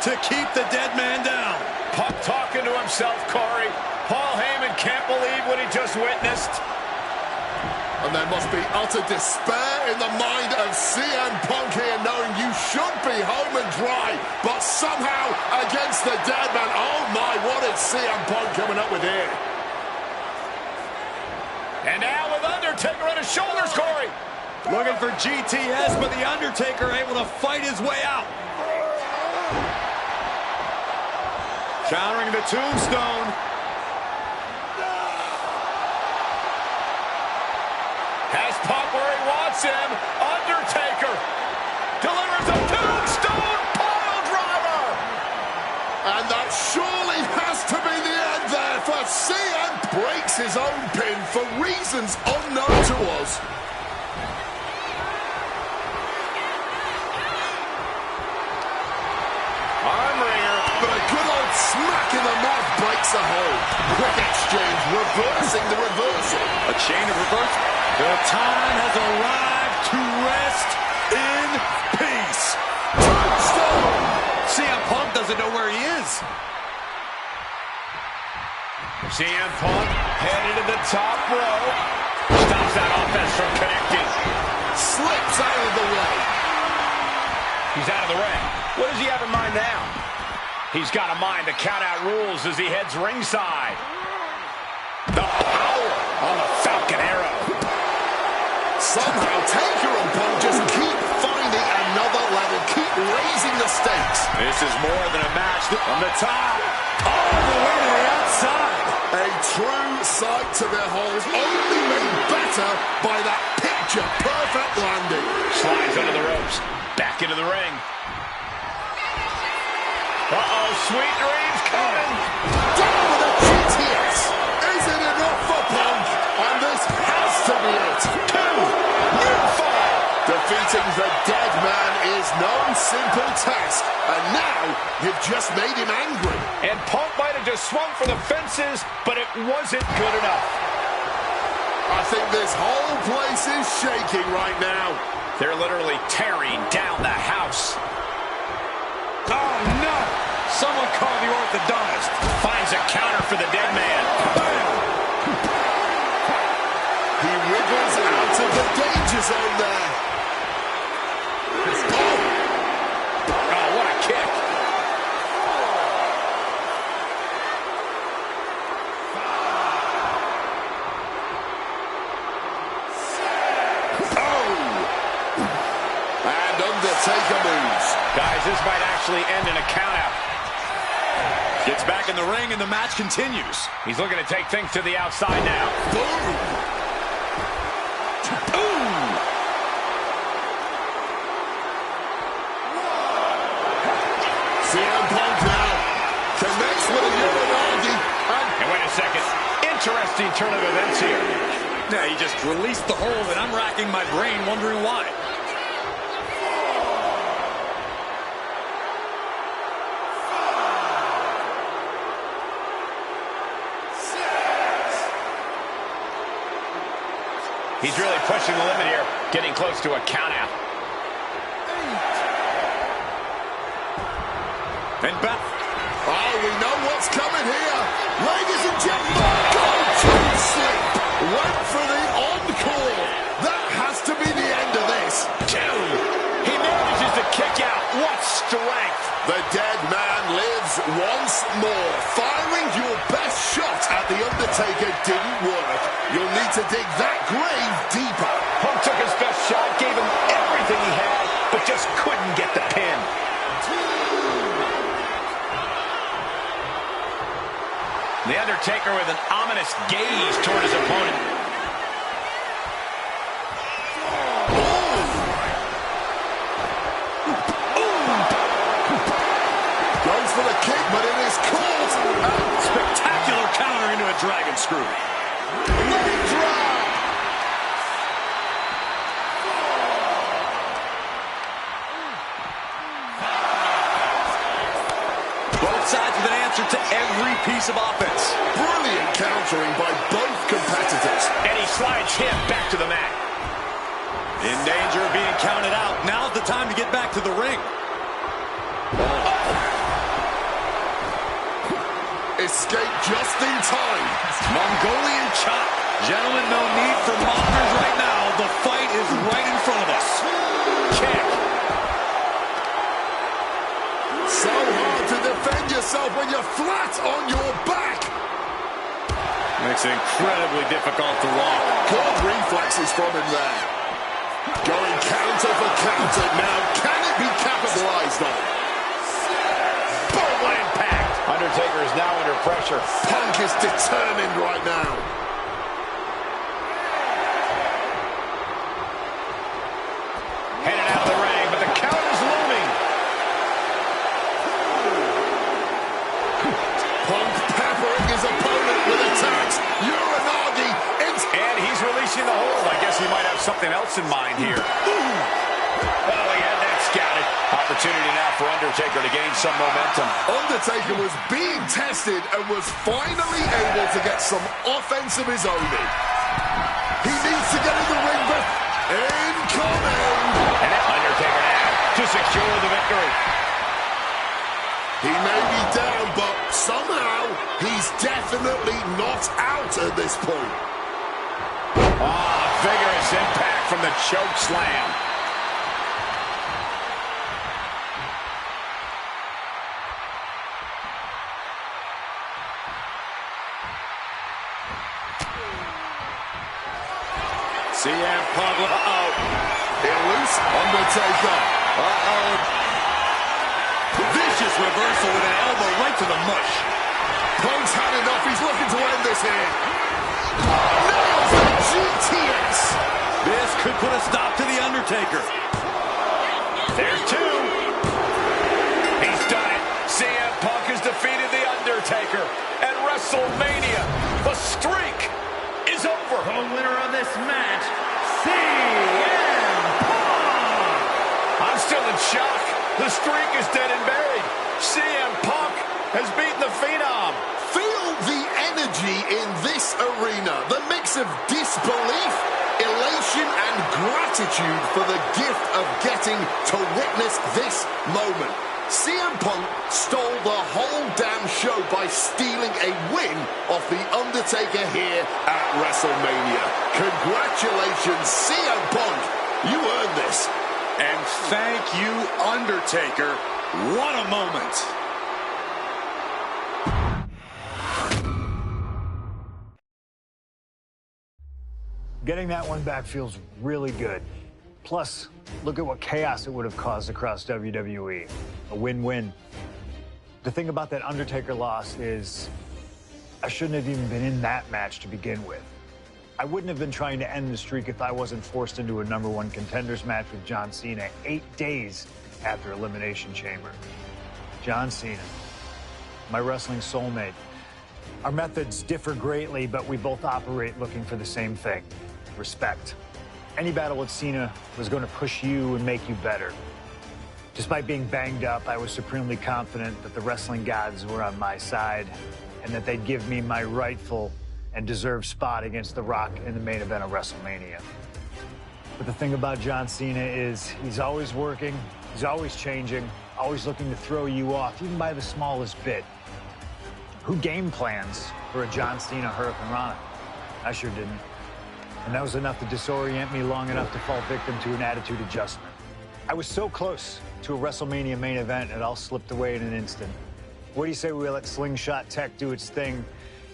to keep the dead man down? Punk talking to himself, Corey. Paul Heyman can't believe what he just witnessed. And there must be utter despair in the mind of CM Punk here, knowing you should be home and dry, but somehow against the dead man. Oh my, what is CM Punk coming up with here? And now with Undertaker on his shoulders, Corey. Looking for GTS, but The Undertaker able to fight his way out. Countering the tombstone. Has Punk where he wants him. Undertaker delivers a tombstone pile driver. And that surely has to be the end there, for CM breaks his own pin for reasons unknown to us. Armringer. But a good old smack in the mouth breaks the hold. Quick exchange, reversing the reversal. A chain of reversal. The time has arrived to rest in peace. Tombstone! CM Punk doesn't know where he is. CM Punk headed to the top row. Stops that offense from connecting. Slips out of the way. He's out of the ring. What does he have in mind now? He's got a mind to count out rules as he heads ringside. The power on the Falcon Arrow. Somehow, Taker and Punk just keep finding another level, keep raising the stakes. This is more than a match from the top, all the way to the outside. A true sight to behold, only made better by that picture-perfect landing. Slides under the ropes, back into the ring. Uh-oh, sweet dreams coming. Down with a GTS. Is it enough for Punk? And this has to be it. 2. New fall. Defeating the dead man is no simple task. And now you've just made him angry. And Punk might have just swung for the fences, but it wasn't good enough. I think this whole place is shaking right now. They're literally tearing down the house. Oh, no! Someone call the orthodontist. Finds a counter for the dead man. Bam! He wriggles out of the danger zone there. Oh, what a kick. And Undertaker moves. Guys, this might actually end in a countout. Gets back in the ring and the match continues. He's looking to take things to the outside now. Boom. CM Punk now connects with a Uranagi. And wait a second. Interesting turn of events here. Yeah, he just released the hold, and I'm racking my brain wondering why. He's really pushing the limit here, getting close to a countout. And back. Oh, we know what's coming here. Ladies and gentlemen, go to sleep. Went for the encore. That has to be the end of this. 2. He manages to kick out. What strength. The dead man lives once more. Firing your best shot at The Undertaker didn't work. You'll need to dig that grave deeper. Punk took his best shot, gave him everything he had, but just couldn't get the pin. The Undertaker with an ominous gaze toward his opponent. Goes for the kick, but it is caught. Spectacular counter into a dragon screw. Leg drop. Both sides with an answer to every piece of offense. Brilliant countering by both competitors. And he slides him back to the mat. In danger of being counted out. Now's the time to get back to the ring. Escape just in time. Mongolian chop. Gentlemen, no need for monitors right now. The fight is right in front of us. Kick. So hard to defend yourself when you're flat on your back. Makes it incredibly difficult to walk. Good reflexes from him there. Going counter for counter now. Can it be capitalized on? Boom, what impact. Undertaker is now under pressure. Punk is determined right now. Headed out of the ring, but the count is looming. Punk peppering his opponent with attacks. Uranagi. And he's releasing the hold. I guess he might have something else in mind here. Well, he had that scouted. Opportunity now for Undertaker to gain some momentum. Undertaker was being tested and was finally able to get some offense of his own in. He needs to get in the ring, but incoming. And Undertaker now to secure the victory. He may be down, but somehow he he's definitely not out at this point. Oh, vigorous impact from the choke slam. CM Punk, elusive Undertaker. Vicious reversal with an elbow right to the mush. Punk's had enough. He's looking to end this here. Nails the GTS. This could put a stop to The Undertaker. There's two. He's done it. CM Punk has defeated The Undertaker at WrestleMania. The streak is over. The winner of this match, CM Punk! I'm still in shock. The streak is dead and buried. CM Punk has beaten the Phenom. Feel the energy in this arena. The mix of disbelief, elation, and gratitude for the gift of getting to witness this moment. CM Punk stole the whole damn show by stealing a win off The Undertaker here at WrestleMania. Congratulations, CM Punk. You earned this. And thank you, Undertaker. What a moment. Getting that one back feels really good. Plus, look at what chaos it would have caused across WWE. A win-win. The thing about that Undertaker loss is I shouldn't have even been in that match to begin with. I wouldn't have been trying to end the streak if I wasn't forced into a #1 contenders match with John Cena 8 days after Elimination Chamber. John Cena, my wrestling soulmate. Our methods differ greatly, but we both operate looking for the same thing: respect. Any battle with Cena was going to push you and make you better. Despite being banged up, I was supremely confident that the wrestling gods were on my side and that they'd give me my rightful and deserved spot against The Rock in the main event of WrestleMania. But the thing about John Cena is he's always working, he's always changing, always looking to throw you off, even by the smallest bit. Who game plans for a John Cena Hurricane Rana? I sure didn't. And that was enough to disorient me long enough to fall victim to an attitude adjustment. I was so close to a WrestleMania main event, it all slipped away in an instant. What do you say we let Slingshot Tech do its thing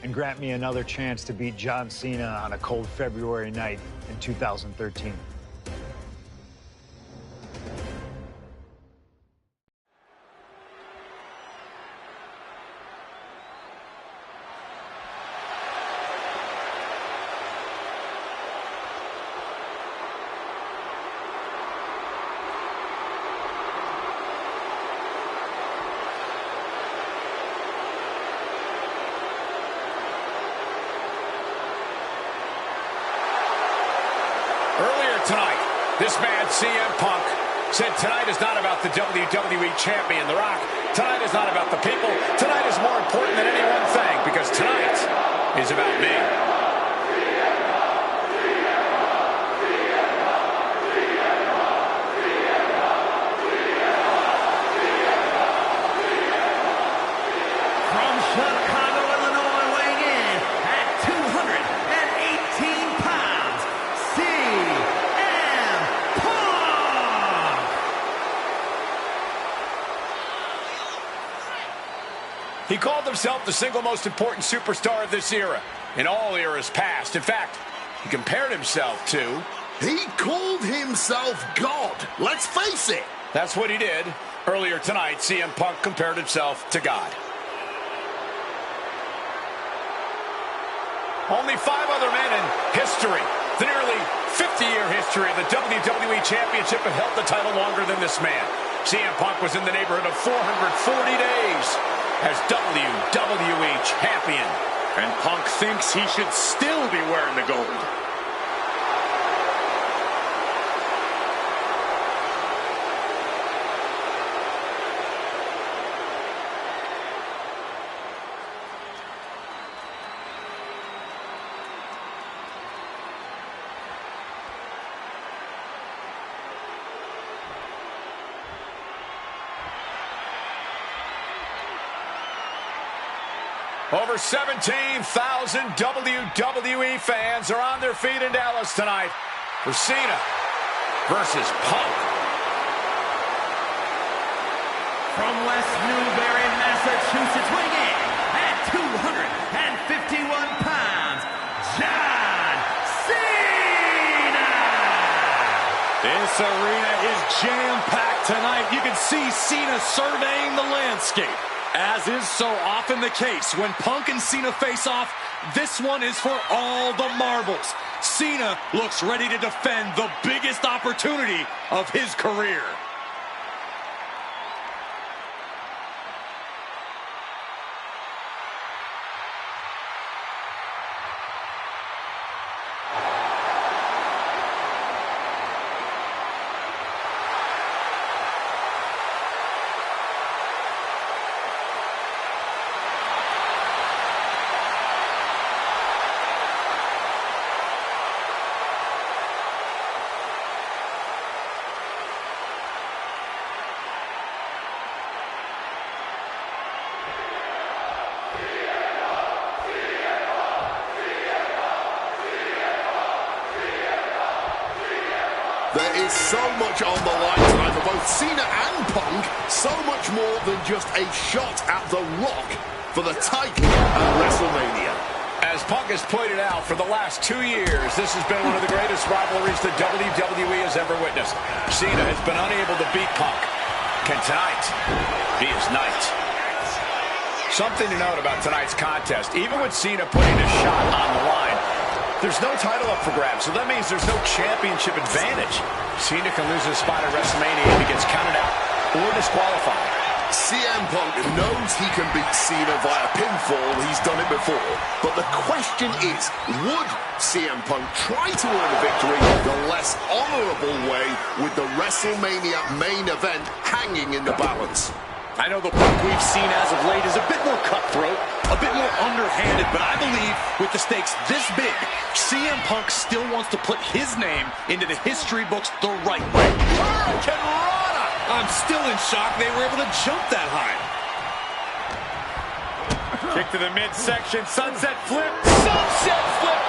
and grant me another chance to beat John Cena on a cold February night in 2013? Earlier tonight, this man, CM Punk, said tonight is not about the WWE Champion, The Rock. Tonight is not about the people. Tonight is more important than any one thing, because tonight is about me. From Chicago, Illinois, weighing in at 218 pounds, CM Punk! He called himself the single most important superstar of this era, in all eras past. In fact, he compared himself to... He called himself God. Let's face it. That's what he did. Earlier tonight, CM Punk compared himself to God. Only 5 other men in history, the nearly 50-year history of the WWE Championship, have held the title longer than this man. CM Punk was in the neighborhood of 440 days as WWE Champion. And Punk thinks he should still be wearing the gold. Over 17,000 WWE fans are on their feet in Dallas tonight for Cena versus Punk. From West Newbury, Massachusetts, weighing in at 251 pounds, John Cena! This arena is jam-packed tonight. You can see Cena surveying the landscape. As is so often the case, when Punk and Cena face off, this one is for all the marbles. Cena looks ready to defend the biggest opportunity of his career. There is so much on the line tonight for both Cena and Punk, so much more than just a shot at The Rock for the title at WrestleMania. As Punk has pointed out, for the last 2 years, this has been one of the greatest rivalries the WWE has ever witnessed. Cena has been unable to beat Punk. Can tonight be his night? Something to note about tonight's contest, even with Cena putting a shot on the line, there's no title up for grabs, so that means there's no championship advantage. Cena can lose his spot at WrestleMania if he gets counted out or disqualified. CM Punk knows he can beat Cena via pinfall. He's done it before. But the question is, would CM Punk try to earn a victory the less honorable way with the WrestleMania main event hanging in the balance? I know the Punk we've seen as of late is a bit more cutthroat, a bit more underhanded, but I believe with the stakes this big, CM Punk still wants to put his name into the history books the right way. Hurricane Rana! I'm still in shock they were able to jump that high. Kick to the midsection, sunset flip,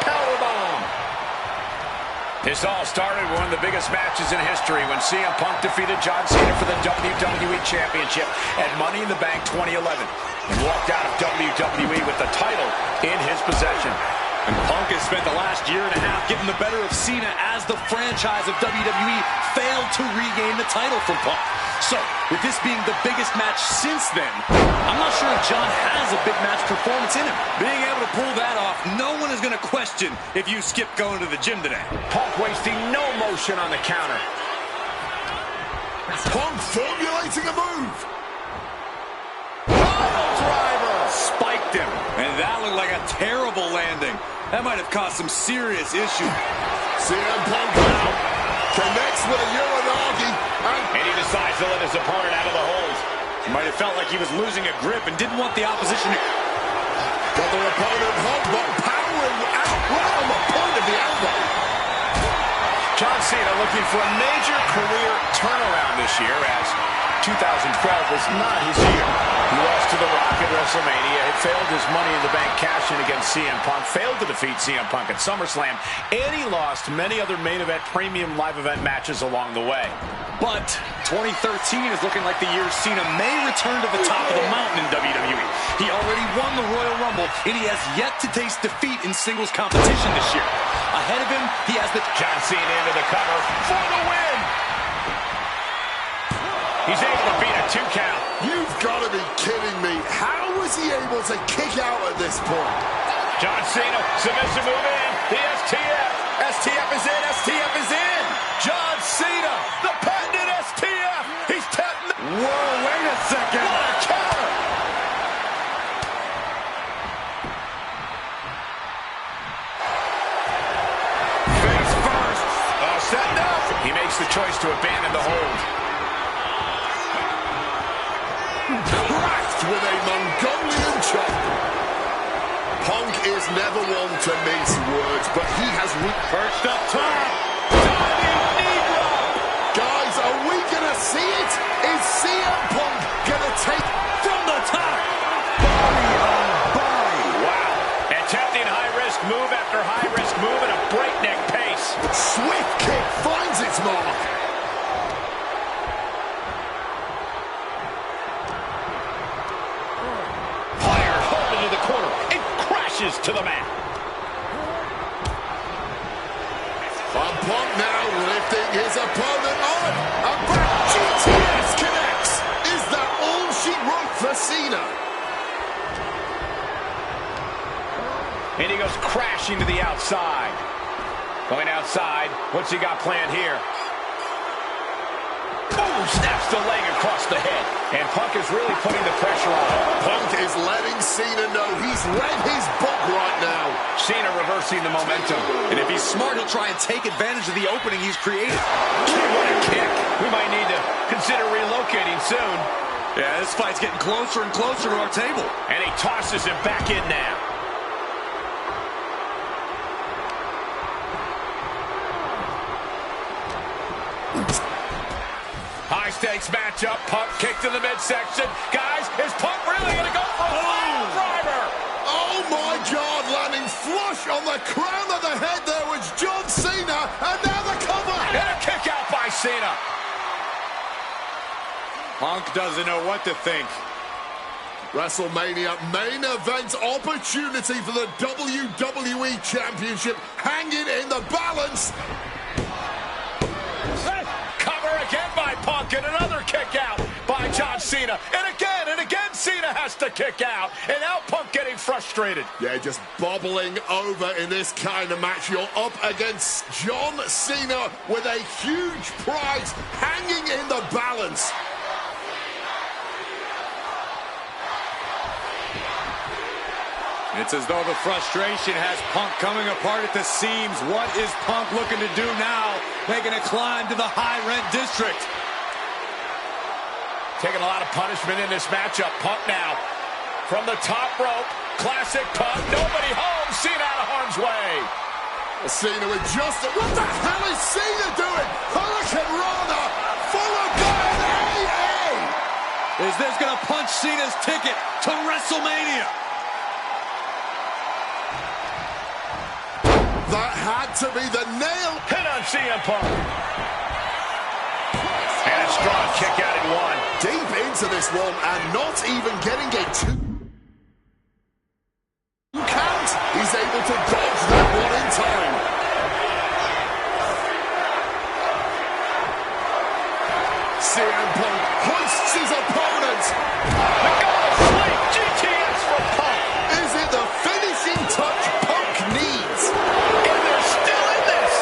powerbomb. This all started with one of the biggest matches in history when CM Punk defeated John Cena for the WWE Championship at Money in the Bank 2011 and walked out of WWE with the title in his possession. And Punk has spent the last year and a half getting the better of Cena as the franchise of WWE failed to regain the title from Punk. So, with this being the biggest match since then, I'm not sure if John has a big match performance in him. Being able to pull that off, no one is going to question if you skip going to the gym today. Punk wasting no motion on the counter. Punk formulating a move. Driver! Spiked him, and that looked like a terrible landing. That might have caused some serious issues. CM Punk now connects with a Uranagi, And he decides to let his opponent out of the hold. He might have felt like he was losing a grip and didn't want the opposition to... got their opponent hot, but powering out right on the point of the elbow. John Cena looking for a major career turnaround this year, as 2012 was not his year. He lost to The Rock at WrestleMania, had failed his Money in the Bank cash-in against CM Punk, failed to defeat CM Punk at SummerSlam, and he lost many other main event, premium live event matches along the way. But 2013 is looking like the year Cena may return to the top of the mountain in WWE. He already won the Royal Rumble, and he has yet to taste defeat in singles competition this year. Ahead of him, he has the... John Cena into the cover for the win! He's able to beat a 2 count. You've got to be kidding me. How was he able to kick out at this point? John Cena, submission move in. The STF. STF is in. STF is in. John Cena, the patented STF. He's tapping. Whoa, wait a second. What a counter. Face first. All set up. He makes the choice to abandon the hold. Cracked with a Mongolian chop. Punk is never one to mince words, but he has Perched up top. Diving knee drop. Guys, are we gonna see it? Is CM Punk gonna take From the top. Body on body. High-risk move after high-risk move at a breakneck pace. Swift kick finds its mark. Fired home into the corner. It crashes to the mat. Punk now lifting his opponent on. A back GTS connects. Is that all she wrote for Cena? And he goes crashing to the outside. Going outside. What's he got planned here? Boom! Snaps the leg across the head. And Punk is really putting the pressure on him. Punk is letting Cena know he's read his book right now. Cena reversing the momentum. And if he's smart, he'll try and take advantage of the opening he's created. What a kick. We might need to consider relocating soon. Yeah, this fight's getting closer and closer to our table. And he tosses him back in now. High-stakes matchup. Punk kicked to the midsection. Guys, is Punk really going to go for a final driver? Oh, my God. Landing flush on the crown of the head there was John Cena. And now the cover. And a kick out by Cena. Punk doesn't know what to think. WrestleMania main event opportunity for the WWE Championship hanging in the balance. Cover again by Punk and another kick out by John Cena. And again Cena has to kick out. And now Punk getting frustrated. Yeah, just bobbling over in this kind of match. You're up against John Cena with a huge prize hanging in the balance. It's as though the frustration has Punk coming apart at the seams. What is Punk looking to do now? Making a climb to the high-rent district. Taking a lot of punishment in this matchup. Punk now from the top rope. Classic Punk. Nobody home. Cena out of harm's way. Cena with just... What the hell is Cena doing? Hurricane Rana followed by an AA. Is this going to punch Cena's ticket to WrestleMania? That had to be the nail. Hit on CM Punk. And a strong kick out in one. Deep into this one and not even getting a two count. He's able to dodge that one in time. CM Punk hoists his opponent. The goal sleep. GTS for Punk. Is it the finishing touch Punk needs? And they're still in this.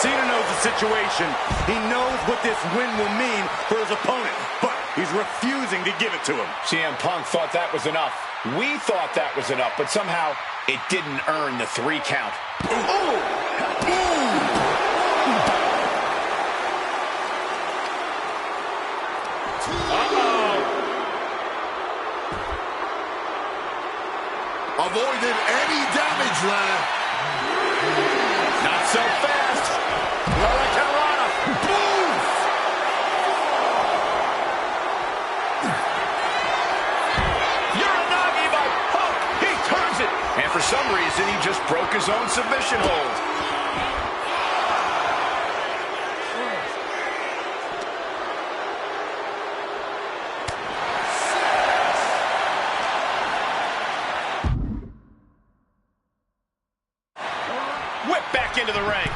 Cena knows the situation. He knows what this win will mean for his opponent, but he's refusing to give it to him. CM Punk thought that was enough. We thought that was enough, but somehow it didn't earn the 3 count. Oh! Avoided any damage there. Not so fast. Hurricane Rana. Boom! Uranagi by Punk. He turns it. And for some reason, he just broke his own submission hold. Whip back into the ring.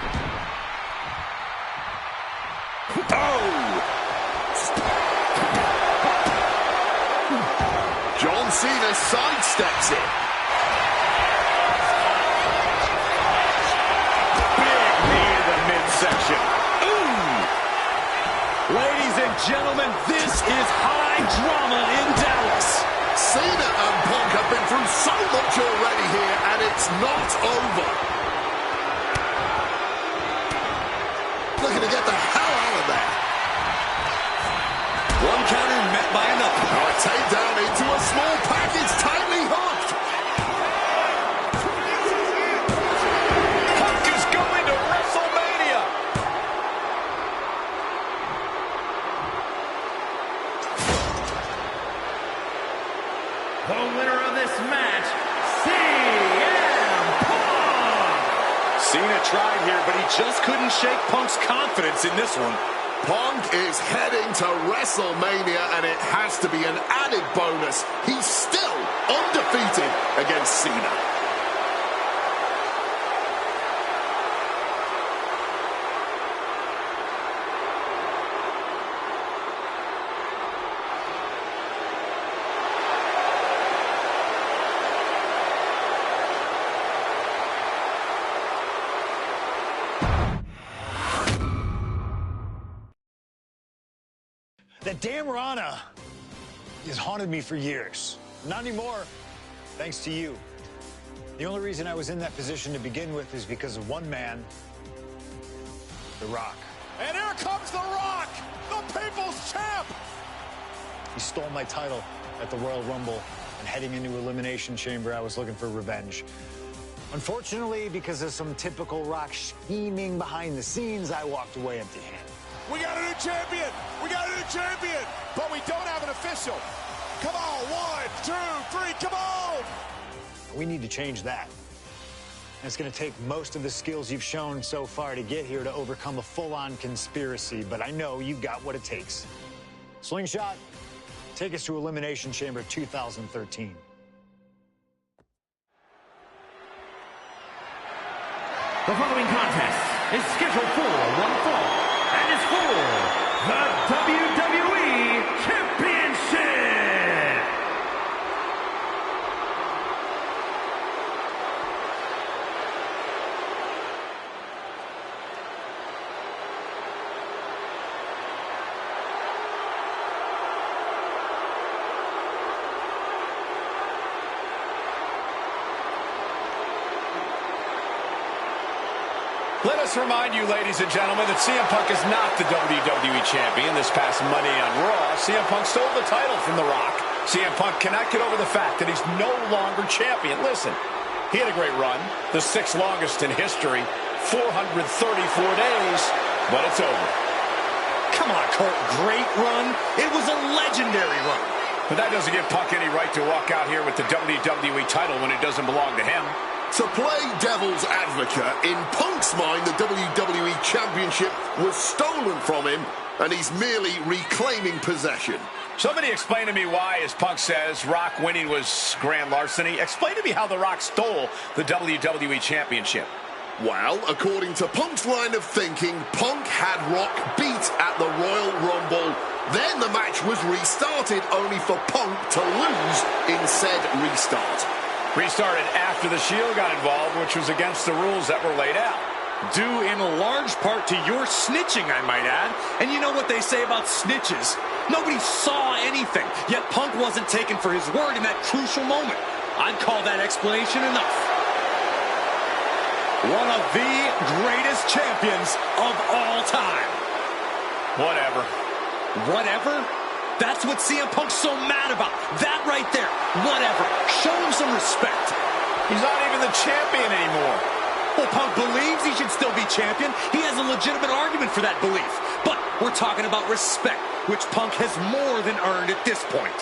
John Cena sidesteps it. Big knee to the midsection. Ooh! Ladies and gentlemen, this is high drama in Dallas. Cena and Punk have been through so much already here, and it's not over. Looking to get the hell out of there. One counter met by another. Now a takedown into a small package, tightly hooked. Punk is going to WrestleMania. The winner of this match, CM Punk! Cena tried here, but he just couldn't shake Punk's confidence in this one. Punk is heading to WrestleMania, and it has to be an added bonus. He's still undefeated against Cena. That damn Rana has haunted me for years. Not anymore, thanks to you. The only reason I was in that position to begin with is because of one man, The Rock. And here comes The Rock, the People's Champ. He stole my title at the Royal Rumble, and heading into Elimination Chamber, I was looking for revenge. Unfortunately, because of some typical Rock scheming behind the scenes, I walked away empty-handed. We got a new champion. We got a new champion. But we don't have an official. Come on, 1, 2, 3, come on. We need to change that. And it's going to take most of the skills you've shown so far to get here to overcome a full-on conspiracy, but I know you've got what it takes. Slingshot, take us to Elimination Chamber 2013. The following contest is scheduled for one fall and is for the WWE Championship. Let us remind you, ladies and gentlemen, that CM Punk is not the WWE Champion. This past Monday on Raw, CM Punk stole the title from The Rock. CM Punk cannot get over the fact that he's no longer champion. Listen, he had a great run, the 6th longest in history, 434 days, but it's over. Come on, Kurt, great run? It was a legendary run. But that doesn't give Punk any right to walk out here with the WWE title when it doesn't belong to him. To play devil's advocate, in Punk's mind, the WWE Championship was stolen from him, and he's merely reclaiming possession. Somebody explain to me why, as Punk says, Rock winning was grand larceny. Explain to me how The Rock stole the WWE Championship. Well, according to Punk's line of thinking, Punk had Rock beat at the Royal Rumble. Then the match was restarted, only for Punk to lose in said restart. Restarted after the Shield got involved, which was against the rules that were laid out. Due in large part to your snitching, I might add. And you know what they say about snitches. Nobody saw anything, yet Punk wasn't taken for his word in that crucial moment. I'd call that explanation enough. One of the greatest champions of all time. Whatever. Whatever? That's what CM Punk's so mad about. That right there. Whatever. Show him some respect. He's not even the champion anymore. Well, Punk believes he should still be champion. He has a legitimate argument for that belief. But we're talking about respect, which Punk has more than earned at this point.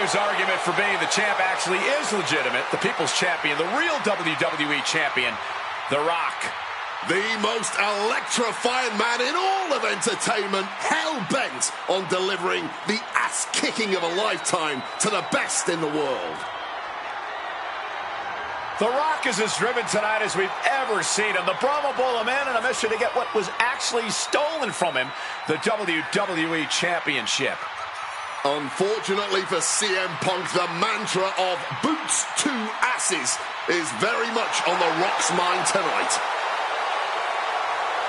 Whose argument for being the champ actually is legitimate. The People's Champion, the real WWE Champion, The Rock. The most electrifying man in all of entertainment, hell-bent on delivering the ass-kicking of a lifetime to the best in the world. The Rock is as driven tonight as we've ever seen him. The Brahma Bull, a man on a mission to get what was actually stolen from him, the WWE Championship. Unfortunately for CM Punk, the mantra of boots to asses is very much on The Rock's mind tonight.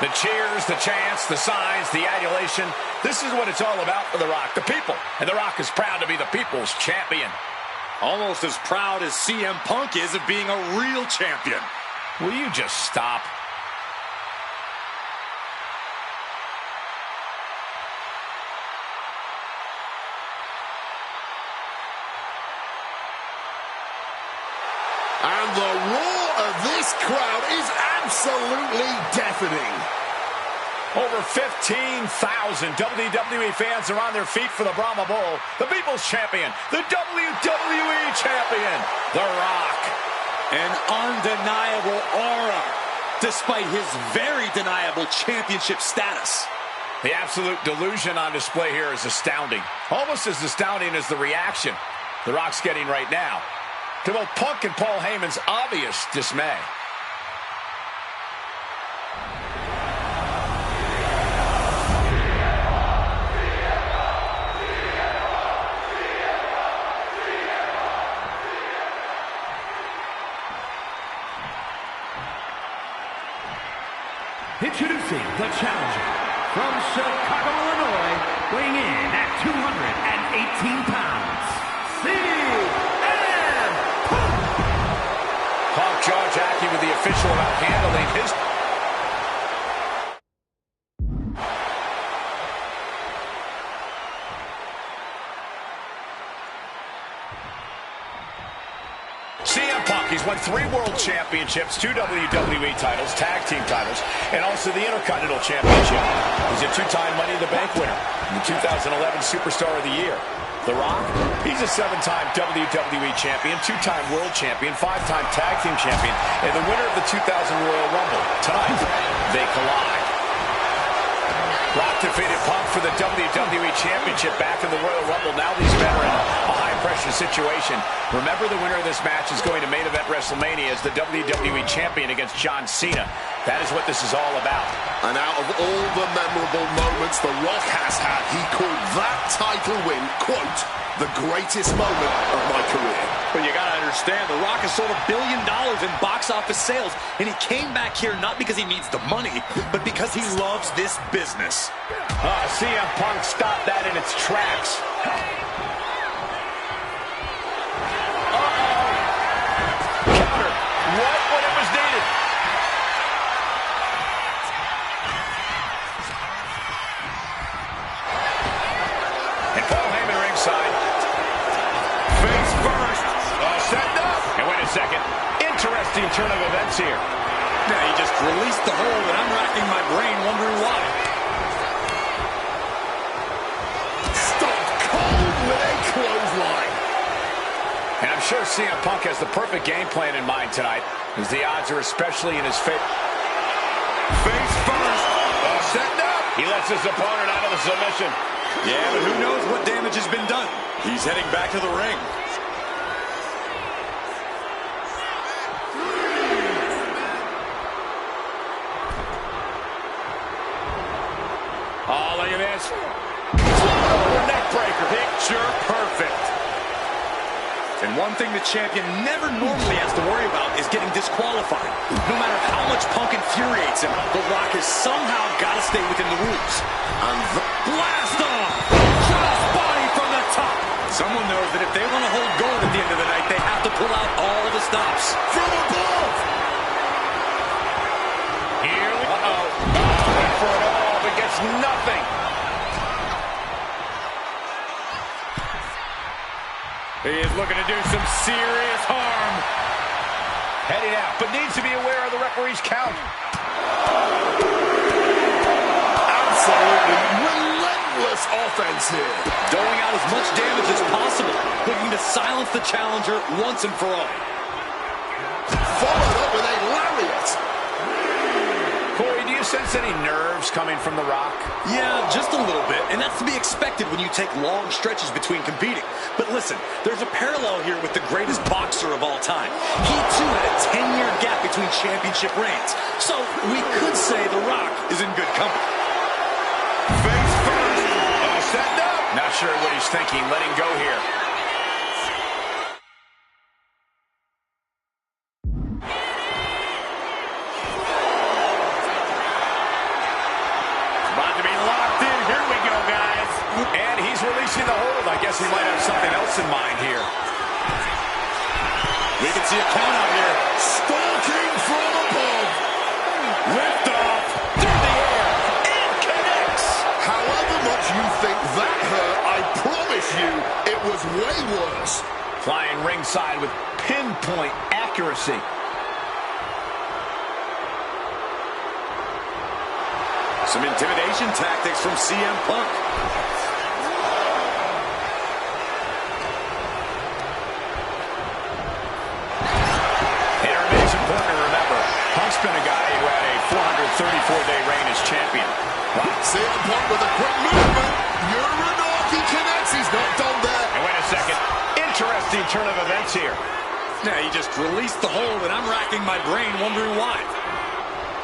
The cheers, the chants, the signs, the adulation. This is what it's all about for The Rock, the people. And The Rock is proud to be the people's champion. Almost as proud as CM Punk is of being a real champion. Will you just stop? And the roar of this crowd is absolutely deafening. Over 15,000 WWE fans are on their feet for the Brahma Bull. The People's Champion, the WWE Champion, The Rock. An undeniable aura, despite his very deniable championship status. The absolute delusion on display here is astounding. Almost as astounding as the reaction The Rock's getting right now to both Punk and Paul Heyman's obvious dismay. Introducing the challenger from Chicago, Illinois, weighing in at 218 pounds, CM Punk! Punk jaw-jacking with the official about handling his... CM Punk, he's won 3 World Championships, 2 WWE titles, tag team titles, and also the Intercontinental Championship. He's a 2-time Money in the Bank winner and the 2011 Superstar of the Year. The Rock, he's a 7-time WWE Champion, 2-time World Champion, 5-time Tag Team Champion, and the winner of the 2000 Royal Rumble. Tonight, they collide. Rock defeated Punk for the WWE Championship back in the Royal Rumble. Now these men are in a high-pressure situation. Remember, the winner of this match is going to main event WrestleMania as the WWE Champion against John Cena. That is what this is all about. And out of all the memorable moments The Rock has had, he called that title win, quote, the greatest moment of my career. But you gotta understand, The Rock has sold $1 billion in box office sales, and he came back here not because he needs the money, but because he loves this business. CM Punk stopped that in its tracks. Counter. What when it was needed? And Paul Heyman ringside. Face first. Setting up. And wait a second. Interesting turn of events here. Yeah, he just released the hold, and I'm racking my brain wondering why. Stop cold with a clothesline. And I'm sure CM Punk has the perfect game plan in mind tonight, as the odds are especially in his favor. Face first. Setting up. He lets his opponent out of the submission. Yeah, but who knows what damage has been done. He's heading back to the ring. Oh, look at this. Neck breaker. Picture perfect. And one thing the champion never normally has to worry about is getting disqualified. No matter how much Punk infuriates him, The Rock has somehow got to stay within the rules. And the Blast off! Cross body from the top. Someone knows that if they want to hold gold at the end of the night, they have to pull out all the stops. from above. Here we go. Wait for it all, but gets nothing. He is looking to do some serious harm. Heading out, but needs to be aware of the referee's count. Absolutely relentless offense here. Doling out as much damage as possible, looking to silence the challenger once and for all. Followed up with a lariat. Corey, do you sense any nerves coming from The Rock? Yeah, just a little bit, and that's to be expected when you take long stretches between competing. But listen, there's a parallel here with the greatest boxer of all time. He too had a 10-year gap between championship reigns. So we could say The Rock is in good company. Face first. Setting up. Not sure what he's thinking. Letting go here. About to be locked in. Here we go, guys. And he's releasing the hold. I guess he might have something else in mind here. We can see a count out here. Stalking from above. Lift off through the air. And connects. However much you think that hurt, I promise you it was way worse. Flying ringside with pinpoint accuracy. accuracy. Some intimidation tactics from CM Punk. It's important to remember, Punk's been a guy who had a 434-day reign as champion. Wow. CM Punk with a quick movement. Uranaki connects. He's not done there. And wait a second. Interesting turn of events here. Yeah, he just released the hold, and I'm racking my brain wondering why.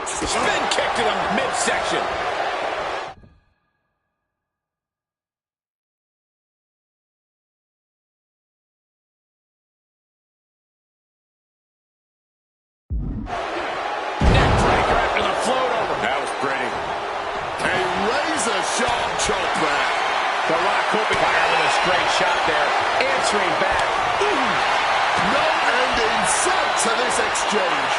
Spin kick to the midsection. Neckbreaker after the float over. That was pretty. A razor-sharp chop there. The Rock hoping higher with a straight shot there. Answering back. No end in sight to this exchange.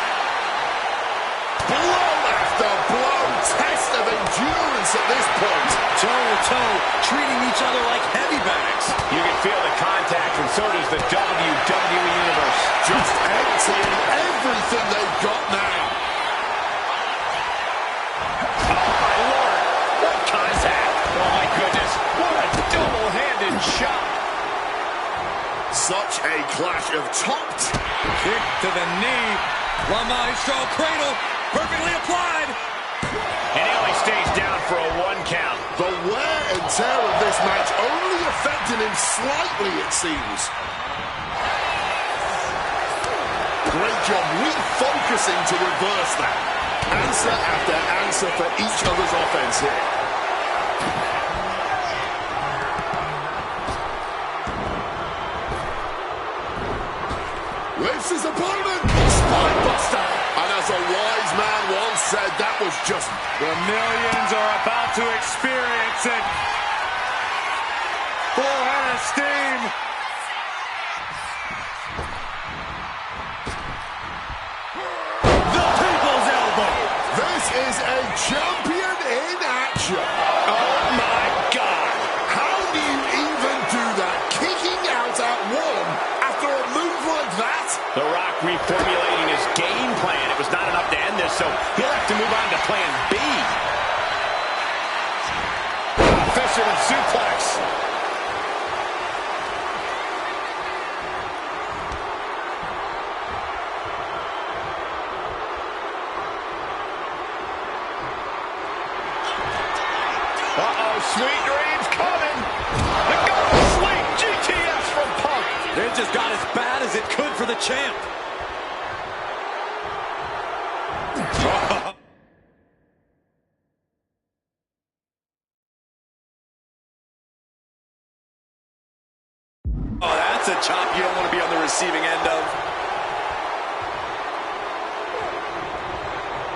Blow after blow. Test of endurance at this point. Toe-to-toe, treating each other like heavy bags. You can feel the contact, and so does the WWE Universe. Just emptying everything they've got now. Oh, my Lord. What contact. Oh, my goodness. What a double-handed shot. Such a clash of topped. Kick to the knee. La Maestro cradle, perfectly applied. And he only stays down for a 1 count. The wear and tear of this match only affecting him slightly, it seems. Great job refocusing to reverse that. Answer after answer for each other's offense here. Lifts his opponent. Spinebuster. And as a wise man once said, that was just... The millions are about to experience it. Full head of steam. The people's elbow. This is a champion in action. Oh, my God. How do you even do that? Kicking out at one after a move like that? The Rock reformulating his game plan. It was not enough to end this, so he'll have to move on to plan B. Fisherman suplex. Uh-oh, sweet dreams coming. The Golden Sleep GTS from Punk. It just got as bad as it could for the champ. Oh, that's a chop you don't want to be on the receiving end of.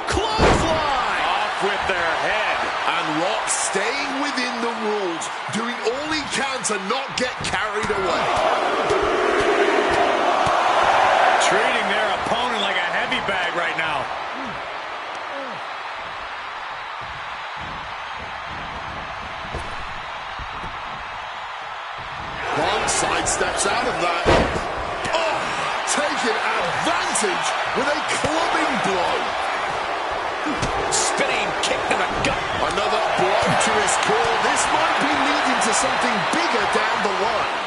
Clothesline. Off with their head. And Rock staying within the rules, doing all he can to not get carried away. Treating their opponent like a heavy bag right now. Punk sidesteps out of that. Oh, taking advantage with a clubbing blow. Spinning kick to the gut. Another blow to his core. This might be leading to something bigger down the line.